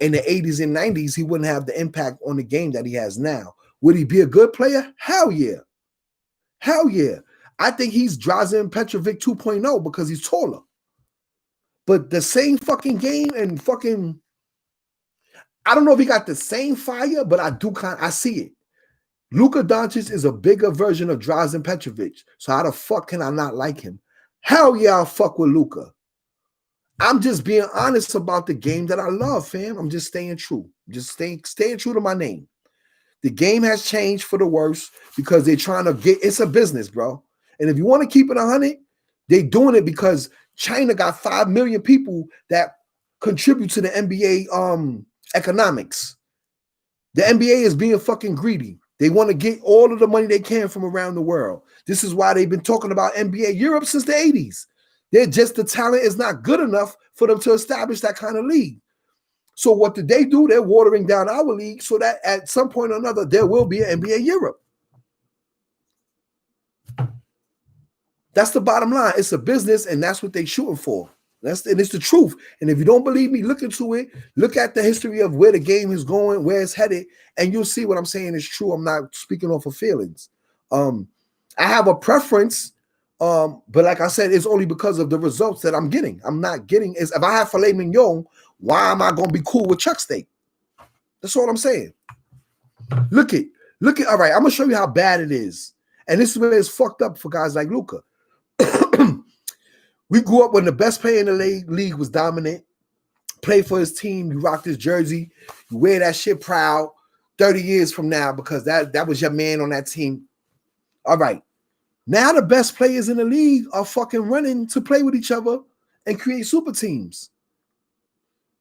in the 80s and 90s, he wouldn't have the impact on the game that he has now. Would he be a good player? Hell yeah. Hell yeah. I think he's Drazen Petrovic 2.0 because he's taller. But the same fucking game and fucking, I don't know if he got the same fire, but I see it. Luka Doncic is a bigger version of Drazen Petrovic. So how the fuck can I not like him? Hell yeah, I'll fuck with Luka. I'm just being honest about the game that I love, fam. I'm just staying true. Just staying true to my name. The game has changed for the worse because they're trying to it's a business, bro. And if you want to keep it 100, they're doing it because China got 5 million people that contribute to the NBA economics. The NBA is being fucking greedy. They want to get all of the money they can from around the world. This is why they've been talking about NBA Europe since the 80s. The talent is not good enough for them to establish that kind of league. So what did they do? They're watering down our league so that at some point or another, there will be an NBA Europe. That's the bottom line. It's a business, and that's what they're shooting for. And it's the truth. And if you don't believe me, look into it. Look at the history of where the game is going, where it's headed, and you'll see what I'm saying is true. I'm not speaking off of feelings. I have a preference, but like I said, it's only because of the results that I'm getting. I'm not getting is if I have filet mignon, why am I going to be cool with chuck steak? That's all I'm saying. Look at. All right, I'm gonna show you how bad it is, and this is where it's fucked up for guys like Luka. We grew up when the best player in the league was dominant, played for his team, you rocked his jersey, you wear that shit proud 30 years from now because that was your man on that team. All right. Now the best players in the league are fucking running to play with each other and create super teams.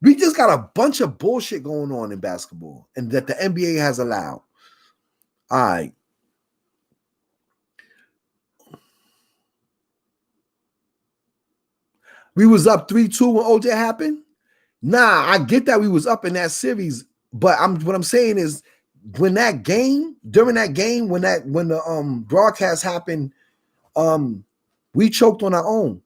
We just got a bunch of bullshit going on in basketball and that the NBA has allowed. All right. We was up 3-2 when OJ happened. Nah, I get that we was up in that series, but what I'm saying is during that game, when the broadcast happened, we choked on our own.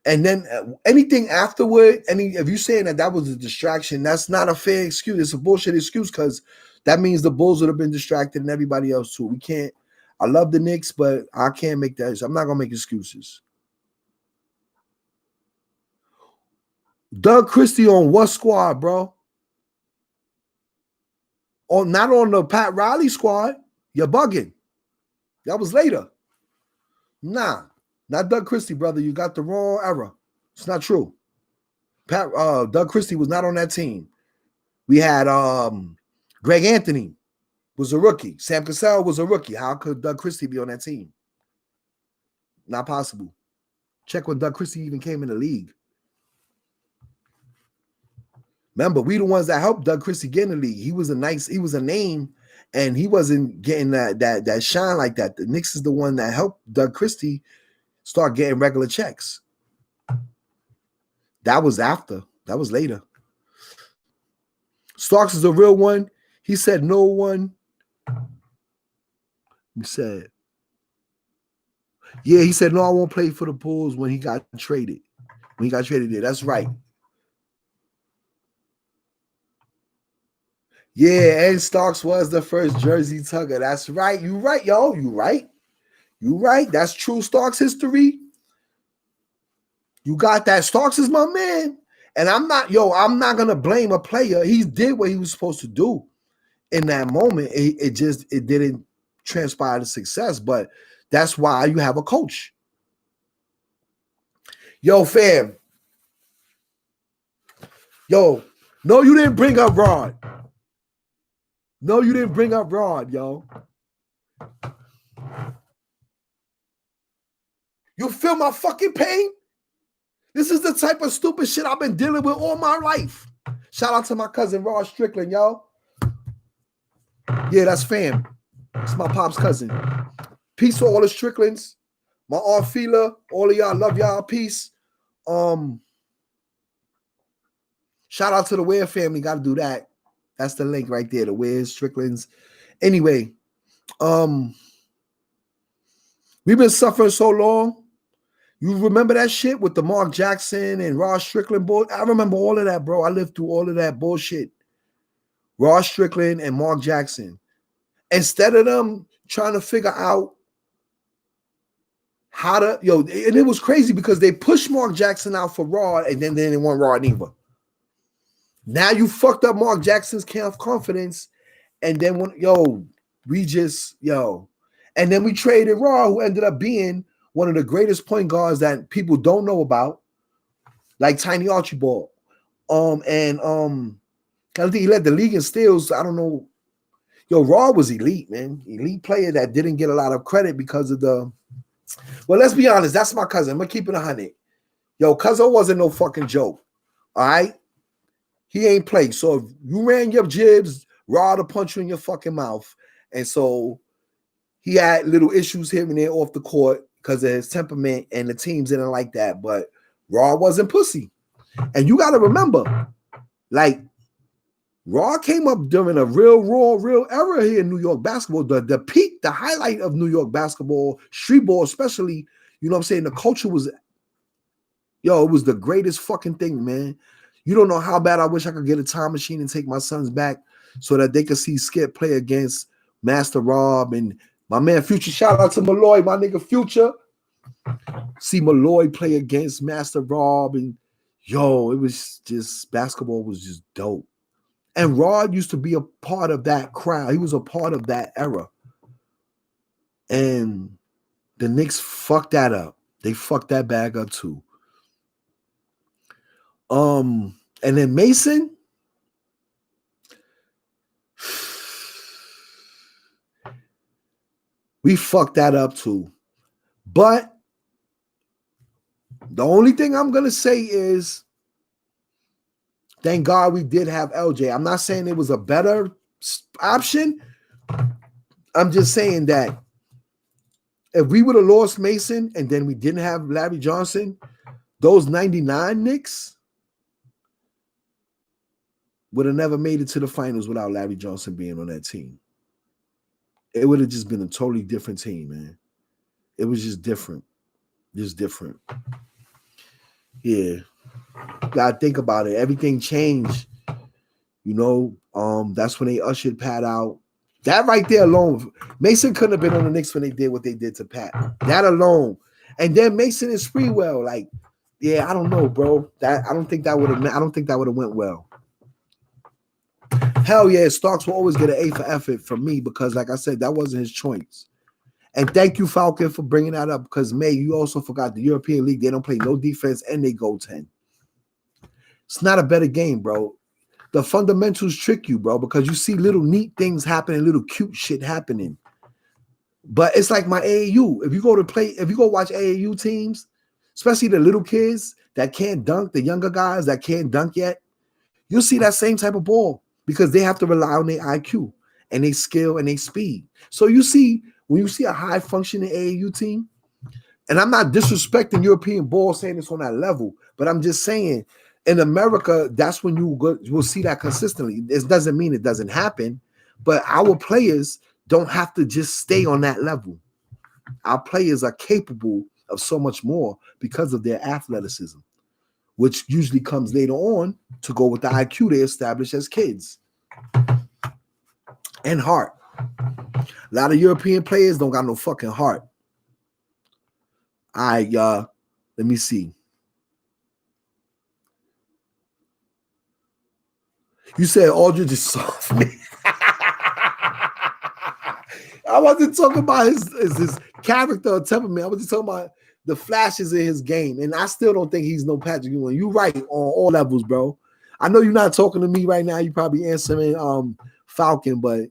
And then anything afterward, if you're saying that was a distraction, that's not a fair excuse. It's a bullshit excuse because that means the Bulls would have been distracted and everybody else too. We can't. I love the Knicks, but I can't make that. I'm not gonna make excuses. Doug Christie on what squad, bro? Not on the Pat Riley squad. You're bugging. That was later. Nah, not Doug Christie, brother. You got the wrong era. It's not true. Doug Christie was not on that team. We had Greg Anthony was a rookie. Sam Cassell was a rookie. How could Doug Christie be on that team? Not possible. Check when Doug Christie even came in the league. Remember, we the ones that helped Doug Christie get in the league. He was a name, and he wasn't getting that shine like that. The Knicks is the one that helped Doug Christie start getting regular checks. That was after. That was later. Starks is a real one. He said no one. He said, yeah, he said, no, I won't play for the Bulls when he got traded. When he got traded there. That's right. Yeah, and Starks was the first jersey tugger. That's right. You right, yo. You right. You right. That's true Starks history. You got that. Starks is my man. And I'm not going to blame a player. He did what he was supposed to do in that moment. It didn't transpire to success, but that's why you have a coach. Yo, fam. Yo, no, you didn't bring up Rod. No, you didn't bring up Rod, yo. You feel my fucking pain? This is the type of stupid shit I've been dealing with all my life. Shout out to my cousin Rod Strickland, yo. Yeah, that's fam. It's my pop's cousin. Peace to all the Stricklands. My Aunt Fila, all of y'all, love y'all. Peace. Shout out to the Ware family. Got to do that. That's the link right there. The Wares, Stricklands. Anyway, we've been suffering so long. You remember that shit with the Mark Jackson and Ross Strickland bull? I remember all of that, bro. I lived through all of that bullshit. Ross Strickland and Mark Jackson. Instead of them trying to figure out how to, and it was crazy because they pushed Mark Jackson out for Rod, and then they didn't want Rod either. Now you fucked up Mark Jackson's confidence, and then and then we traded Rod, who ended up being one of the greatest point guards that people don't know about, like Tiny Archibald. I think he led the league in steals. I don't know. Rod was elite, man. Elite player that didn't get a lot of credit because of well, let's be honest. That's my cousin. I'm going to keep it 100. Cousin wasn't no fucking joke. All right? He ain't played. So if you ran your jibs, Rod will punch you in your fucking mouth. And so he had little issues here and there off the court because of his temperament, and the teams didn't like that. But Rod wasn't pussy. And you got to remember, Rod came up during a real era here in New York basketball. The peak, the highlight of New York basketball, street ball especially, you know what I'm saying? The culture was, it was the greatest fucking thing, man. You don't know how bad I wish I could get a time machine and take my sons back so that they could see Skip play against Master Rob and my man Future. Shout out to Malloy, my nigga Future. See Malloy play against Master Rob, and it was just, basketball was just dope. And Rod used to be a part of that crowd. He was a part of that era. And the Knicks fucked that up. They fucked that bag up too. And then Mason. We fucked that up too. But the only thing I'm going to say is, thank God we did have LJ. I'm not saying it was a better option. I'm just saying that if we would have lost Mason and then we didn't have Larry Johnson, those 99 Knicks would have never made it to the finals without Larry Johnson being on that team. It would have just been a totally different team, man. It was just different. Just different. Yeah. Gotta think about it. Everything changed. That's when they ushered Pat out. That right there alone, Mason couldn't have been on the Knicks when they did what they did to Pat. That alone. And then Mason and Sprewell, I don't know, bro. I don't think that would have went well. Hell yeah, Starks will always get an A for effort from me because, like I said, that wasn't his choice. And thank you, Falcon, for bringing that up because, May, you also forgot the European League. They don't play no defense and they go 10. It's not a better game, bro. The fundamentals trick you, bro, because you see little neat things happening, little cute shit happening. But it's like my AAU. If you go watch AAU teams, especially the little kids that can't dunk, the younger guys that can't dunk yet, you'll see that same type of ball because they have to rely on their IQ and their skill and their speed. So you see, when you see a high functioning AAU team, and I'm not disrespecting European ball saying it's on that level, but I'm just saying in America, that's when you will see that consistently. It doesn't mean it doesn't happen, but our players don't have to just stay on that level. Our players are capable of so much more because of their athleticism, which usually comes later on to go with the IQ they establish as kids. And heart. A lot of European players don't got no fucking heart. All right, y'all. Let me see. You said Aldridge is soft, man. I wasn't talking about his character or temperament. I was just talking about the flashes in his game. And I still don't think he's no Patrick Ewing. You're right on all levels, bro. I know you're not talking to me right now. You're probably answering Falcon, but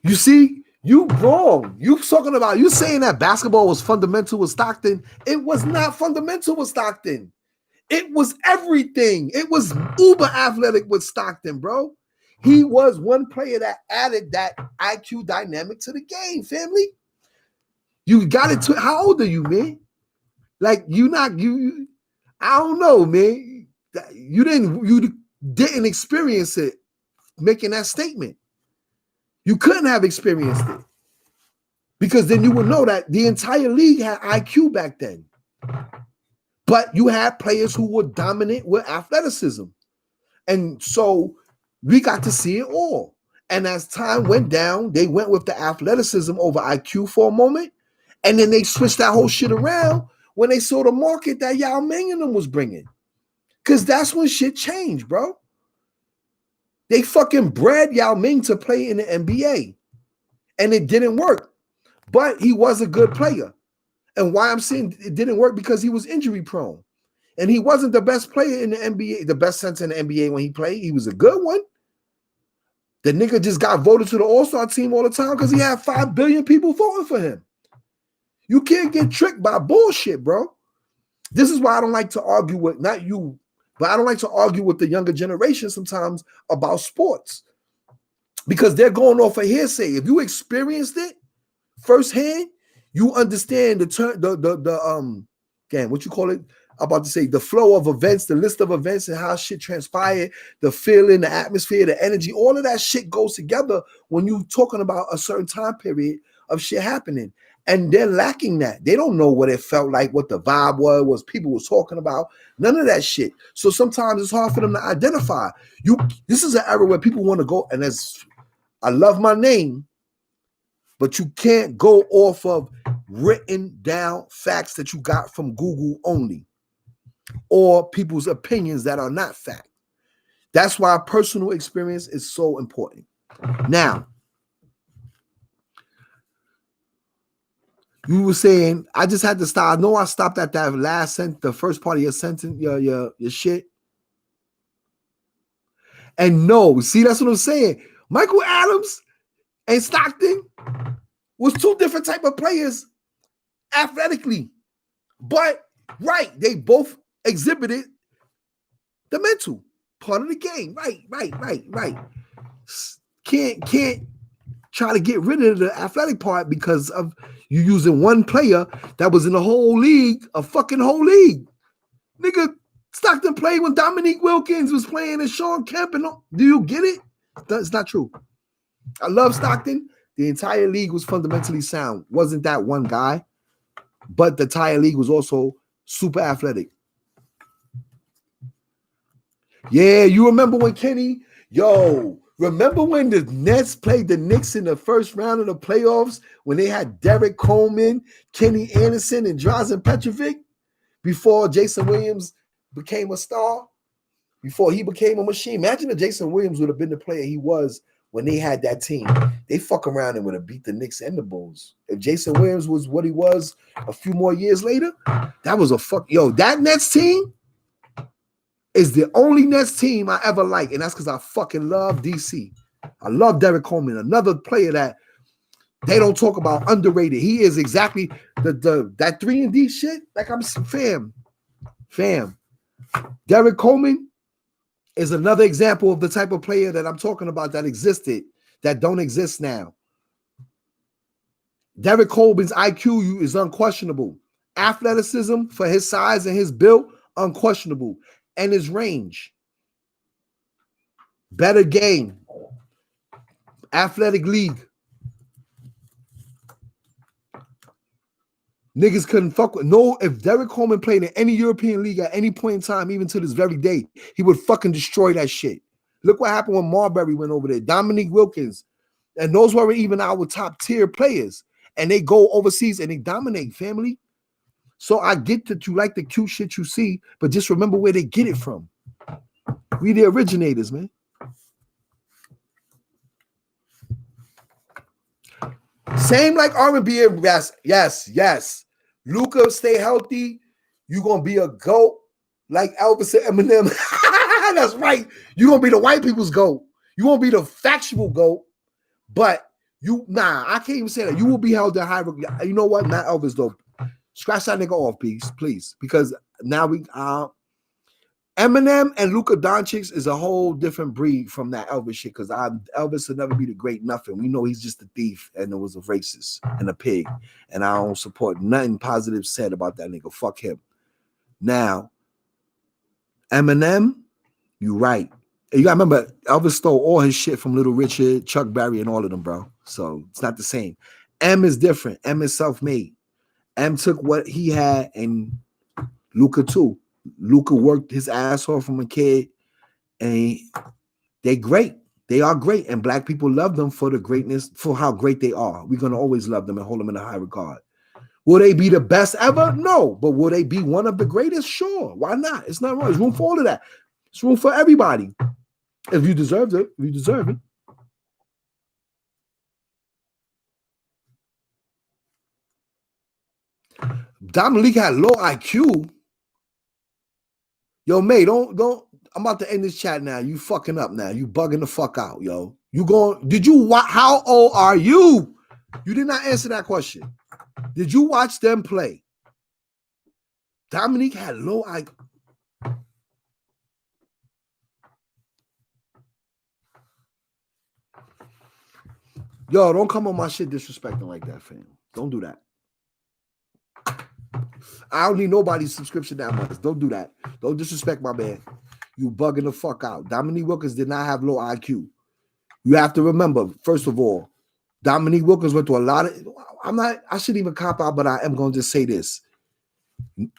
you see, you wrong. You saying that basketball was fundamental with Stockton. It was not fundamental with Stockton. It was everything. It was uber athletic with Stockton, bro. He was one player that added that IQ dynamic to the game, family. You got it to, how old are you, man? Like, I don't know, man. You didn't experience it making that statement. You couldn't have experienced it. Because then you would know that the entire league had IQ back then. But you had players who were dominant with athleticism. And so we got to see it all. And as time went down, they went with the athleticism over IQ for a moment. And then they switched that whole shit around when they saw the market that Yao Ming and them was bringing. Because that's when shit changed, bro. They fucking bred Yao Ming to play in the NBA. And it didn't work. But he was a good player. And why I'm saying it didn't work, because he was injury prone. And he wasn't the best player in the NBA, the best center in the NBA when he played. He was a good one. The nigga just got voted to the All-Star team all the time because he had 5 billion people voting for him. You can't get tricked by bullshit, bro. This is why I don't like to argue with, not you, but I don't like to argue with the younger generation sometimes about sports. Because they're going off a hearsay. If you experienced it firsthand, you understand what you call it? I'm about to say the flow of events, the list of events and how shit transpired, the feeling, the atmosphere, the energy, all of that shit goes together when you're talking about a certain time period of shit happening. And they're lacking that. They don't know what it felt like, what the vibe was people was talking about, none of that shit. So sometimes it's hard for them to identify. This is an era where people want to go, and I love my name, but you can't go off of written down facts that you got from Google only, or people's opinions that are not fact. That's why personal experience is so important. Now, you were saying, I just had to stop. I know I stopped at that last sentence, the first part of your sentence, your shit. And no, see, that's what I'm saying. Michael Adams and Stockton was two different type of players athletically. But, right, they both exhibited the mental part of the game. Right. Can't try to get rid of the athletic part because of you using one player that was in the whole league, a fucking whole league. Nigga, Stockton played when Dominique Wilkins was playing and Sean Kemp. And do you get it? It's not true. I love Stockton. The entire league was fundamentally sound. Wasn't that one guy, but the entire league was also super athletic. Yeah, you remember when Kenny, remember when the Nets played the Knicks in the first round of the playoffs when they had Derek Coleman, Kenny Anderson, and Drazen Petrovic before Jason Williams became a star, before he became a machine? Imagine if Jason Williams would have been the player he was when they had that team. They fuck around and would have beat the Knicks and the Bulls. If Jason Williams was what he was a few more years later, that was that Nets team is the only Nets team I ever like, and that's because I fucking love DC. I love Derek Coleman, another player that they don't talk about, underrated. He is exactly that 3-and-D shit. Like I'm fam. Derek Coleman is another example of the type of player that I'm talking about that existed, that don't exist now. Derek Coleman's IQ is unquestionable. Athleticism for his size and his build, unquestionable. And his range. Better game. Athletic league. Niggas couldn't fuck with. No, if Derek Coleman played in any European league at any point in time, even to this very day, he would fucking destroy that shit. Look what happened when Marbury went over there. Dominique Wilkins. And those weren't even our top tier players. And they go overseas and they dominate, family. So I get that you like the cute shit you see, but just remember where they get it from. We the originators, man. Same like R&B. Yes. Luka, stay healthy. You gonna be a GOAT like Elvis and Eminem. That's right. You gonna be the white people's GOAT. You won't be the factual GOAT, but I can't even say that. You will be held in high regard. You know what? Not Elvis though. Scratch that nigga off, please, because now Eminem and Luka Doncic is a whole different breed from that Elvis shit. Because Elvis will never be the great nothing. We know he's just a thief and it was a racist and a pig. And I don't support nothing positive said about that nigga. Fuck him. Now, Eminem, you right. You gotta remember, Elvis stole all his shit from Little Richard, Chuck Berry, and all of them, bro. So it's not the same. M is different. M is self-made. M took what he had, and Luka too. Luka worked his ass off from a kid, and they great. They are great, and black people love them for the greatness, for how great they are. We're gonna always love them and hold them in a high regard. Will they be the best ever? No, but will they be one of the greatest? Sure. Why not? It's not wrong. There's room for all of that. It's room for everybody. If you deserve it, you deserve it. Dominique had low IQ. Yo, May, don't. I'm about to end this chat now. You fucking up now. You bugging the fuck out, yo. How old are you? You did not answer that question. Did you watch them play? Dominique had low IQ. Yo, don't come on my shit disrespecting like that, fam. Don't do that. I don't need nobody's subscription that much. Don't do that. Don't disrespect my man. You bugging the fuck out. Dominique Wilkins did not have low IQ. You have to remember, first of all, Dominique Wilkins went through a lot of. I shouldn't even cop out, but I am going to just say this.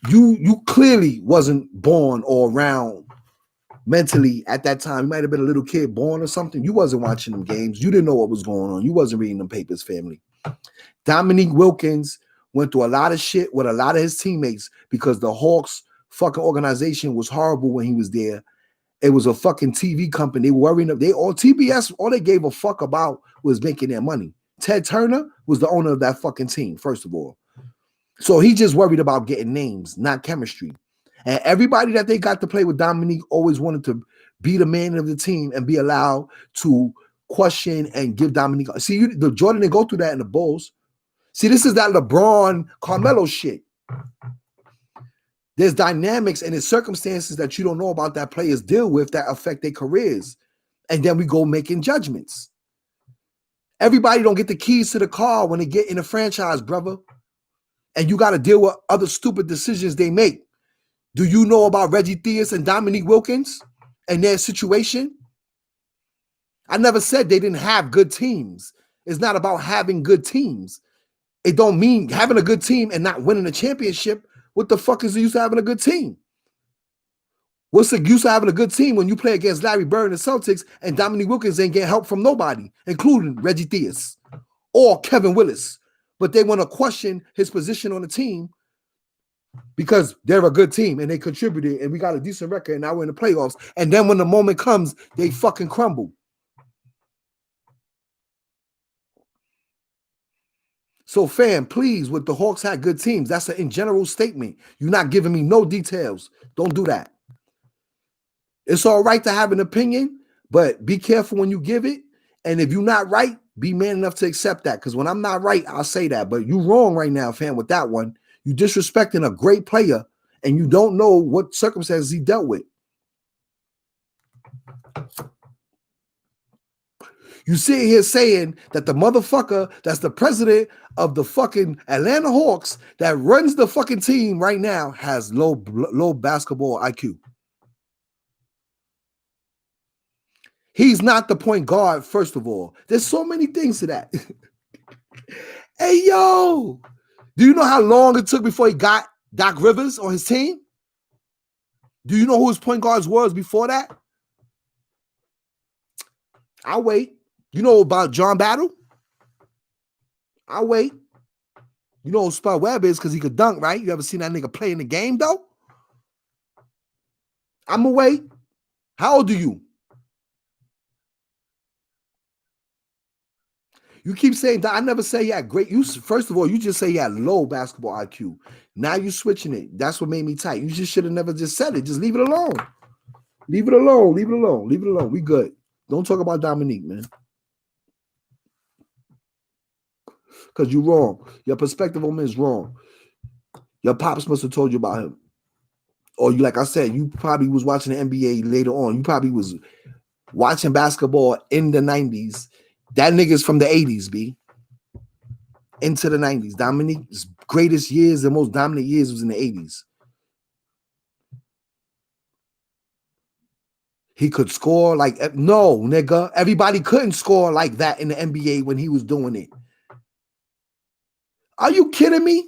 You clearly wasn't born or around mentally at that time. You might have been a little kid born or something. You wasn't watching them games. You didn't know what was going on. You wasn't reading them papers, family. Dominique Wilkins went through a lot of shit with a lot of his teammates because the Hawks fucking organization was horrible when he was there. It was a fucking TV company. They were worrying. TBS, all they gave a fuck about was making their money. Ted Turner was the owner of that fucking team, first of all. So he just worried about getting names, not chemistry. And everybody that they got to play with Dominique always wanted to be the man of the team and be allowed to question and give Dominique. See, the Jordan didn't go through that in the Bulls. See, this is that LeBron Carmelo shit. There's dynamics and there's circumstances that you don't know about that players deal with that affect their careers. And then we go making judgments. Everybody don't get the keys to the car when they get in a franchise, brother. And you got to deal with other stupid decisions they make. Do you know about Reggie Theus and Dominique Wilkins and their situation? I never said they didn't have good teams. It's not about having good teams. It don't mean having a good team and not winning a championship. What the fuck is the use of having a good team? What's the use of having a good team when you play against Larry Bird and the Celtics and Dominique Wilkins ain't get help from nobody, including Reggie Theus or Kevin Willis? But they want to question his position on the team because they're a good team and they contributed and we got a decent record and now we're in the playoffs. And then when the moment comes, they fucking crumble. So, fam, please, with the Hawks had good teams. That's an in general statement. You're not giving me no details. Don't do that. It's all right to have an opinion, but be careful when you give it. And if you're not right, be man enough to accept that. Because when I'm not right, I'll say that. But you wrong right now, fam, with that one. You disrespecting a great player, and you don't know what circumstances he dealt with. You sit here saying that the motherfucker that's the president of the fucking Atlanta Hawks that runs the fucking team right now has low basketball IQ. He's not the point guard, first of all. There's so many things to that. Hey, yo, do you know how long it took before he got Doc Rivers on his team? Do you know who his point guards was before that? I'll wait. You know about John Battle? I'll wait. You know who Spud Webb is because he could dunk, right? You ever seen that nigga play in the game, though? I'm going to wait. How old are you? You keep saying that. I never say you had great. First of all, you just say you had low basketball IQ. Now you're switching it. That's what made me tight. You just should have never just said it. Just leave it alone. Leave it alone. Leave it alone. Leave it alone. We good. Don't talk about Dominique, man. Because you're wrong. Your perspective on him is wrong. Your pops must have told you about him. Or you, like I said, you probably was watching the NBA later on. You probably was watching basketball in the 90s. That nigga's from the 80s, B. Into the 90s. Dominique's greatest years, the most dominant years was in the 80s. He could score like, no, nigga. Everybody couldn't score like that in the NBA when he was doing it. Are you kidding me?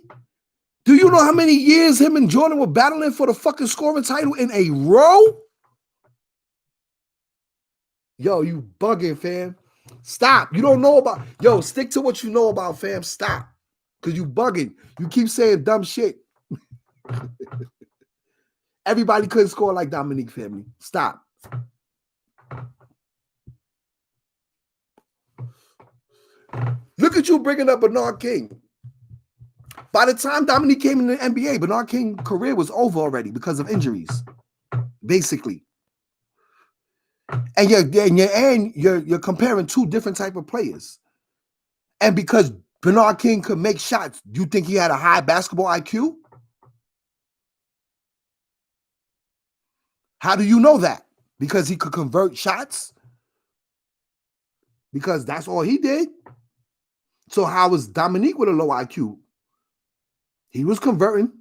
Do you know how many years him and Jordan were battling for the fucking scoring title in a row? Yo, you bugging, fam. Stop. You don't know about... Yo, stick to what you know about, fam. Stop. Because you bugging. You keep saying dumb shit. Everybody couldn't score like Dominique, family. Stop. Look at you bringing up Bernard King. By the time Dominique came in the NBA, Bernard King's career was over already because of injuries, basically. And you're comparing two different type of players. And because Bernard King could make shots, do you think he had a high basketball IQ? How do you know that? Because he could convert shots? Because that's all he did. So how was Dominique with a low IQ? He was converting.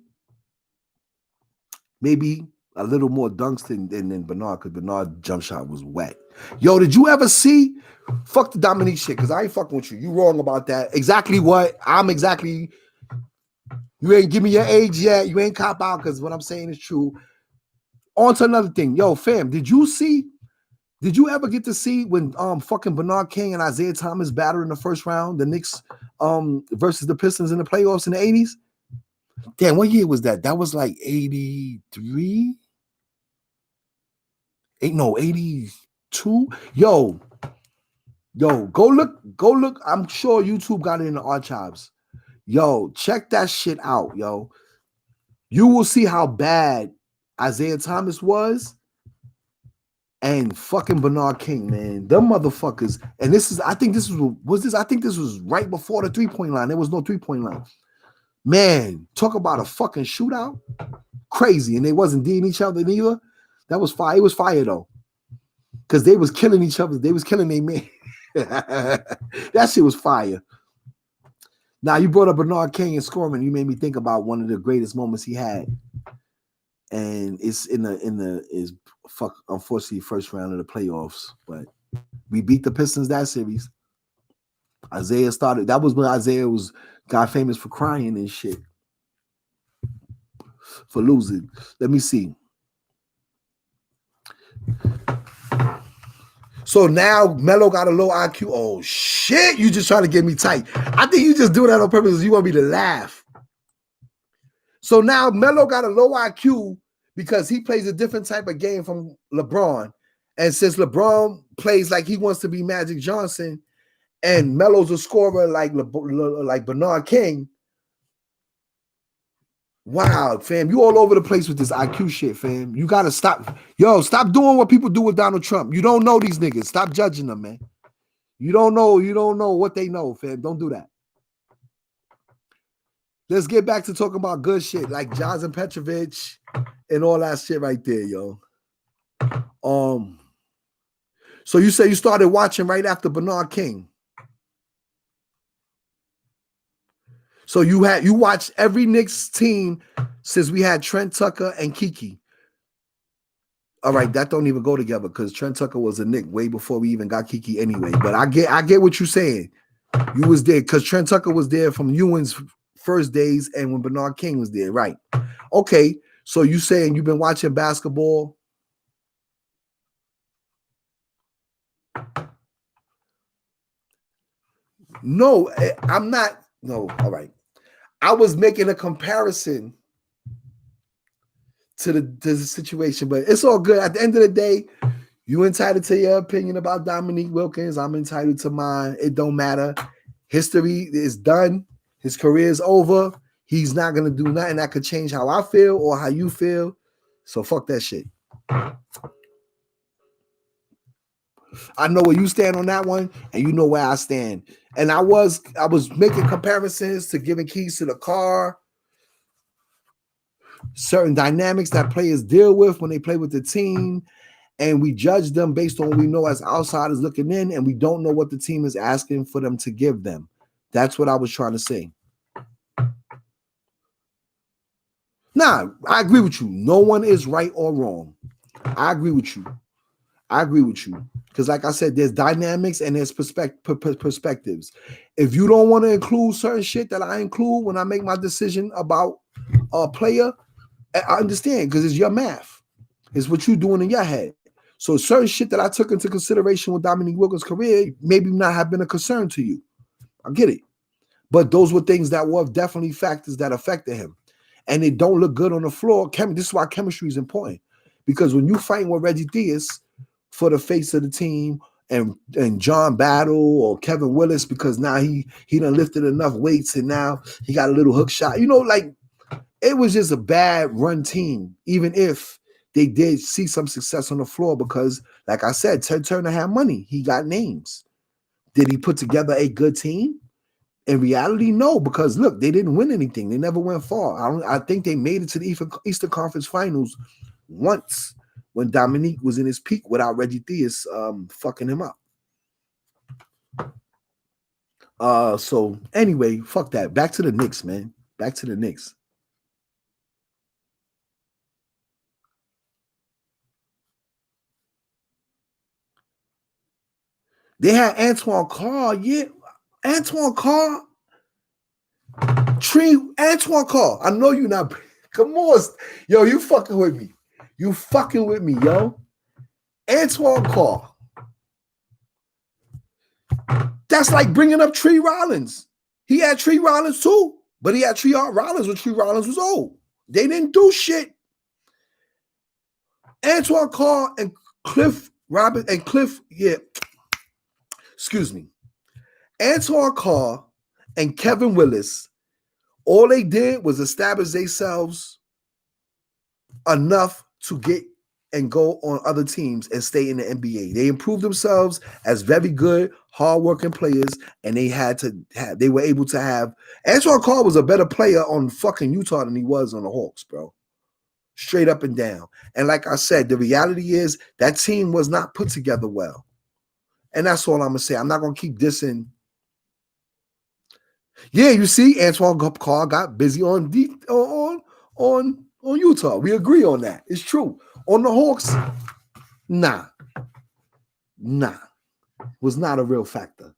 Maybe a little more dunks than Bernard, because Bernard's jump shot was wet. Yo, did you ever see? Fuck the Dominique shit, because I ain't fucking with you. You wrong about that. Exactly what? I'm exactly... You ain't give me your age yet. You ain't cop out, because what I'm saying is true. On to another thing. Yo, fam, did you ever get to see when fucking Bernard King and Isaiah Thomas battled in the first round, the Knicks versus the Pistons in the playoffs in the 80s? Damn, what year was that? That was like 83? 82? Yo, go look. I'm sure YouTube got it in the archives. Yo, check that shit out, yo. You will see how bad Isaiah Thomas was and fucking Bernard King, man. Them motherfuckers. And I think this was right before the 3-point line. There was no 3-point line. Man, talk about a fucking shootout. Crazy. And they wasn't D'ing each other neither. That was fire. It was fire, though. Because they was killing each other. They was killing their man. That shit was fire. Now, you brought up Bernard King and scoring. You made me think about one of the greatest moments he had. And it's unfortunately first round of the playoffs. But we beat the Pistons that series. Isaiah started. That was when Isaiah got famous for crying and shit. For losing. Let me see. So now Melo got a low IQ. Oh shit, you just trying to get me tight. I think you just do that on purpose because you want me to laugh. So now Melo got a low IQ because he plays a different type of game from LeBron. And since LeBron plays like he wants to be Magic Johnson and Melo's a scorer like Bernard King, Wow, fam, you all over the place with this IQ shit, fam. You gotta stop. Yo, stop doing what people do with Donald Trump. You don't know these niggas. Stop judging them, man. You don't know what they know, fam. Don't do that. Let's get back to talking about good shit like Johnson Petrovic and all that shit right there, yo. So you say you started watching right after Bernard King. So you watched every Knicks team since we had Trent Tucker and Kiki. All right, that don't even go together because Trent Tucker was a Knick way before we even got Kiki anyway. But I get what you're saying. You was there because Trent Tucker was there from Ewing's first days and when Bernard King was there, right? Okay, so you saying you've been watching basketball? No, I'm not. No, all right. I was making a comparison to the situation, but it's all good. At the end of the day, you entitled to your opinion about Dominique Wilkins. I'm entitled to mine. It don't matter. History is done. His career is over. He's not going to do nothing that could change how I feel or how you feel. So fuck that shit. I know where you stand on that one, and you know where I stand. And I was making comparisons to giving keys to the car, certain dynamics that players deal with when they play with the team, and we judge them based on what we know as outsiders looking in, and we don't know what the team is asking for them to give them. That's what I was trying to say. Nah, I agree with you. No one is right or wrong. I agree with you. Because like I said, there's dynamics and there's perspectives. If you don't want to include certain shit that I include when I make my decision about a player, I understand because it's your math. It's what you're doing in your head. So certain shit that I took into consideration with Dominique Wilkins' career maybe not have been a concern to you. I get it. But those were things that were definitely factors that affected him. And it don't look good on the floor. This is why chemistry is important. Because when you fighting with Reggie Theus for the face of the team and John Battle or Kevin Willis because now he done lifted enough weights and now he got a little hook shot. Like it was just a bad run team, even if they did see some success on the floor because, like I said, Ted Turner had money. He got names. Did he put together a good team? In reality, no, because look, they didn't win anything. They never went far. I think they made it to the Eastern Conference Finals once when Dominique was in his peak without Reggie Theus fucking him up. So anyway, fuck that. Back to the Knicks, man. Back to the Knicks. They had Antoine Carr, yeah. Antoine Carr. Antoine Carr. I know you're not. Come on. Yo, you fucking with me. You fucking with me, yo. Antoine Carr. That's like bringing up Tree Rollins. He had Tree Rollins too, but he had Tree Rollins when Tree Rollins was old. They didn't do shit. Antoine Carr and Cliff Robin and Cliff, yeah. Excuse me. Antoine Carr and Kevin Willis, all they did was establish themselves enough to get and go on other teams and stay in the NBA. They improved themselves as very good, hardworking players, and they were able to have. Antoine Carr was a better player on fucking Utah than he was on the Hawks, bro. Straight up and down. And like I said, the reality is that team was not put together well. And that's all I'm gonna say. I'm not gonna keep dissing. Yeah, you see, Antoine Carr got busy on Utah. We agree on that. It's true. On the Hawks, nah. Was not a real factor.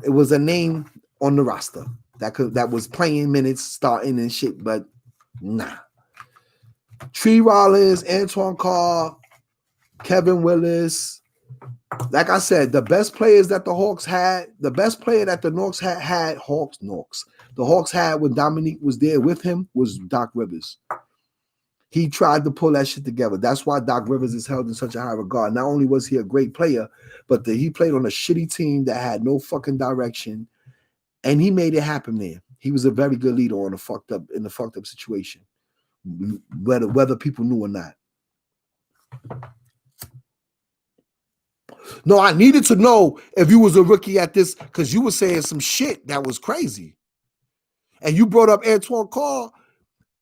It was a name on the roster that was playing minutes, starting and shit, but nah. Tree Rollins, Antoine Carr, Kevin Willis. Like I said, the best players that the Hawks had, the best player that the Hawks had the Hawks had when Dominique was there with him was Doc Rivers. He tried to pull that shit together. That's why Doc Rivers is held in such a high regard. Not only was he a great player, but he played on a shitty team that had no fucking direction, and he made it happen there. He was a very good leader in the fucked up situation. whether people knew or not. No, I needed to know if you was a rookie at this because you were saying some shit that was crazy. And you brought up Antoine Carr.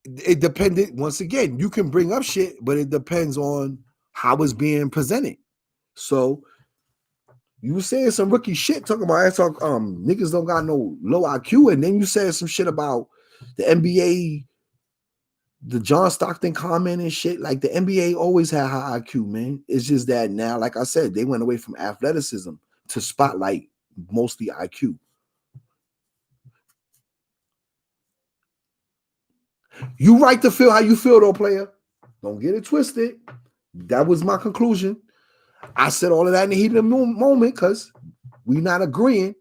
It depended, once again, you can bring up shit, but it depends on how it's being presented. So you were saying some rookie shit talking about niggas don't got no low IQ, and then you said some shit about the NBA, the John Stockton comment and shit. Like the NBA always had high IQ, man. It's just that now, like I said, they went away from athleticism to spotlight mostly IQ. You right to feel how you feel, though, player. Don't get it twisted. That was my conclusion. I said all of that in the heat of the moment because we're not agreeing.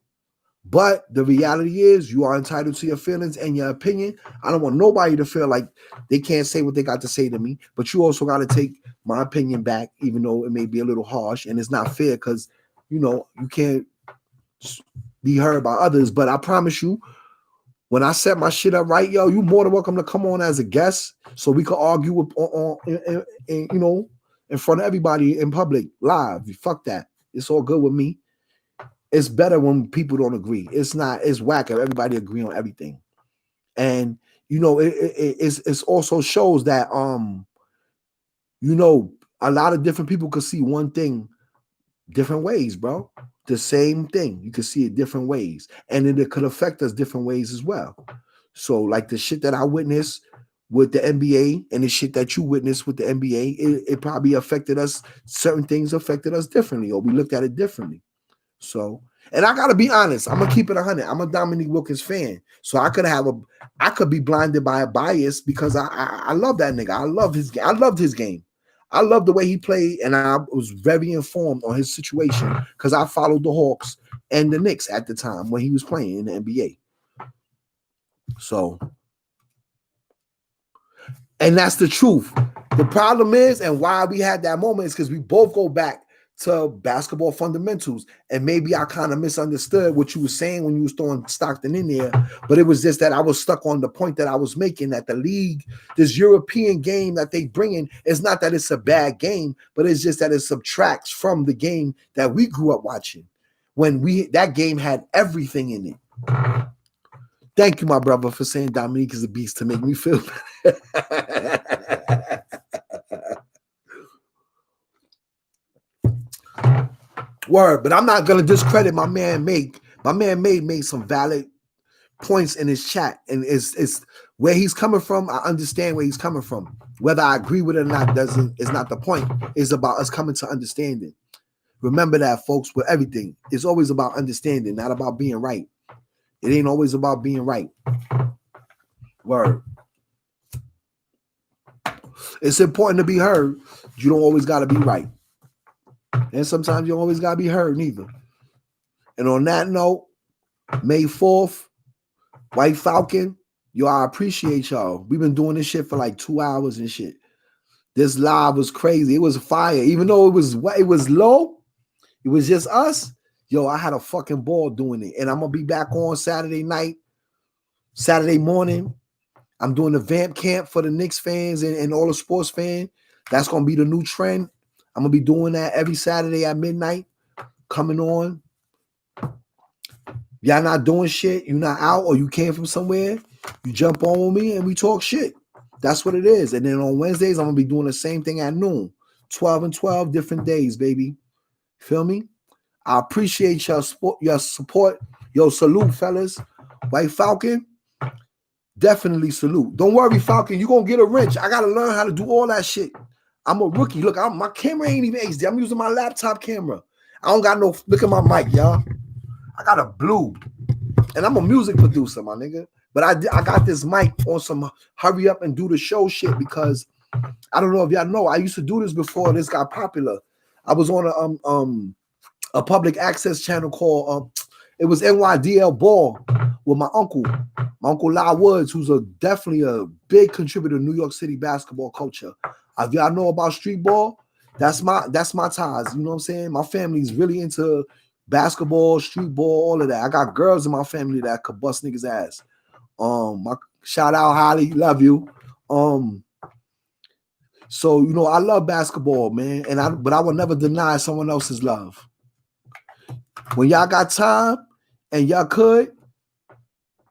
But the reality is you are entitled to your feelings and your opinion. I don't want nobody to feel like they can't say what they got to say to me. But you also got to take my opinion back, even though it may be a little harsh. And it's not fair because, you can't be heard by others. But I promise you, when I set my shit up right, yo, you more than welcome to come on as a guest so we could argue in front of everybody in public, live. Fuck that. It's all good with me. It's better when people don't agree. It's whack if everybody agree on everything. And, it's also shows that, a lot of different people could see one thing different ways, bro. The same thing. You can see it different ways. And then it could affect us different ways as well. So like the shit that I witnessed with the NBA and the shit that you witnessed with the NBA, it probably affected us. Certain things affected us differently, or we looked at it differently. So, and I gotta be honest, I'm gonna keep it 100. I'm a Dominique Wilkins fan, so I could be blinded by a bias because I love that nigga. I loved his game. I loved the way he played, and I was very informed on his situation because I followed the Hawks and the Knicks at the time when he was playing in the NBA. So, and that's the truth. The problem is, and why we had that moment is because we both go back to basketball fundamentals. And maybe I kind of misunderstood what you were saying when you was throwing Stockton in there, but it was just that I was stuck on the point that I was making, that the league, this European game that they bring in, is not that it's a bad game, but it's just that it subtracts from the game that we grew up watching when that game had everything in it. Thank you, my brother, for saying Dominique is a beast to make me feel Word, but I'm not gonna discredit my man Make. My man made some valid points in his chat, and it's where he's coming from. I understand where he's coming from. Whether I agree with it or not is not the point. It's about us coming to understanding. Remember that, folks. With everything, it's always about understanding, not about being right. It ain't always about being right. Word. It's important to be heard. You don't always got to be right. And sometimes you don't always got to be heard neither. And on that note, May 4th, White Falcon, yo, I appreciate y'all. We've been doing this shit for like 2 hours and shit. This live was crazy. It was fire. Even though it was low, it was just us. Yo, I had a fucking ball doing it. And I'm going to be back on Saturday night, Saturday morning. I'm doing the Vamp Camp for the Knicks fans and all the sports fans. That's going to be the new trend. I'm going to be doing that every Saturday at midnight, coming on. Y'all not doing shit, you're not out, or you came from somewhere, you jump on with me and we talk shit. That's what it is. And then on Wednesdays, I'm going to be doing the same thing at noon. 12 and 12 different days, baby. Feel me? I appreciate your support. Yo, salute, fellas. White Falcon, definitely salute. Don't worry, Falcon, you're going to get a wrench. I got to learn how to do all that shit. I'm a rookie. Look, my camera ain't even HD. I'm using my laptop camera. I don't got no, look at my mic, y'all. I got a blue. And I'm a music producer, my nigga. But I got this mic on some hurry up and do the show shit because I don't know if y'all know. I used to do this before this got popular. I was on a public access channel called it was NYDL Ball with my uncle La Woods, who's definitely a big contributor to New York City basketball culture. If y'all know about street ball, that's my ties. You know what I'm saying? My family's really into basketball, street ball, all of that. I got girls in my family that could bust niggas' ass. My shout out Holly, love you. So, you know, I love basketball, man. But I will never deny someone else's love. When y'all got time and y'all could,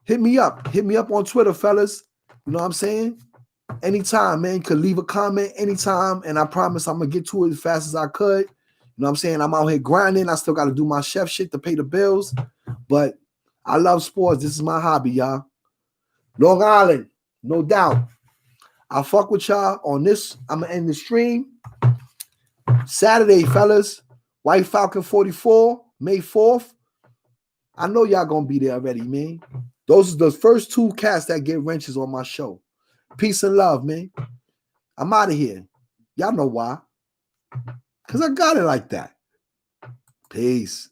hit me up. Hit me up on Twitter, fellas. You know what I'm saying? Anytime, man. You could leave a comment anytime, and I promise I'm gonna get to it as fast as I could. You know what I'm saying? I'm out here grinding. I still got to do my chef shit to pay the bills, but I love sports. This is my hobby, y'all. Long Island, no doubt. I'll fuck with y'all on this. I'm gonna end the stream Saturday, fellas. White Falcon 44, May 4th. I know y'all gonna be there already, man. Those are the first 2 cats that get wrenches on my show. Peace and love, man. I'm out of here. Y'all know why. Because I got it like that. Peace.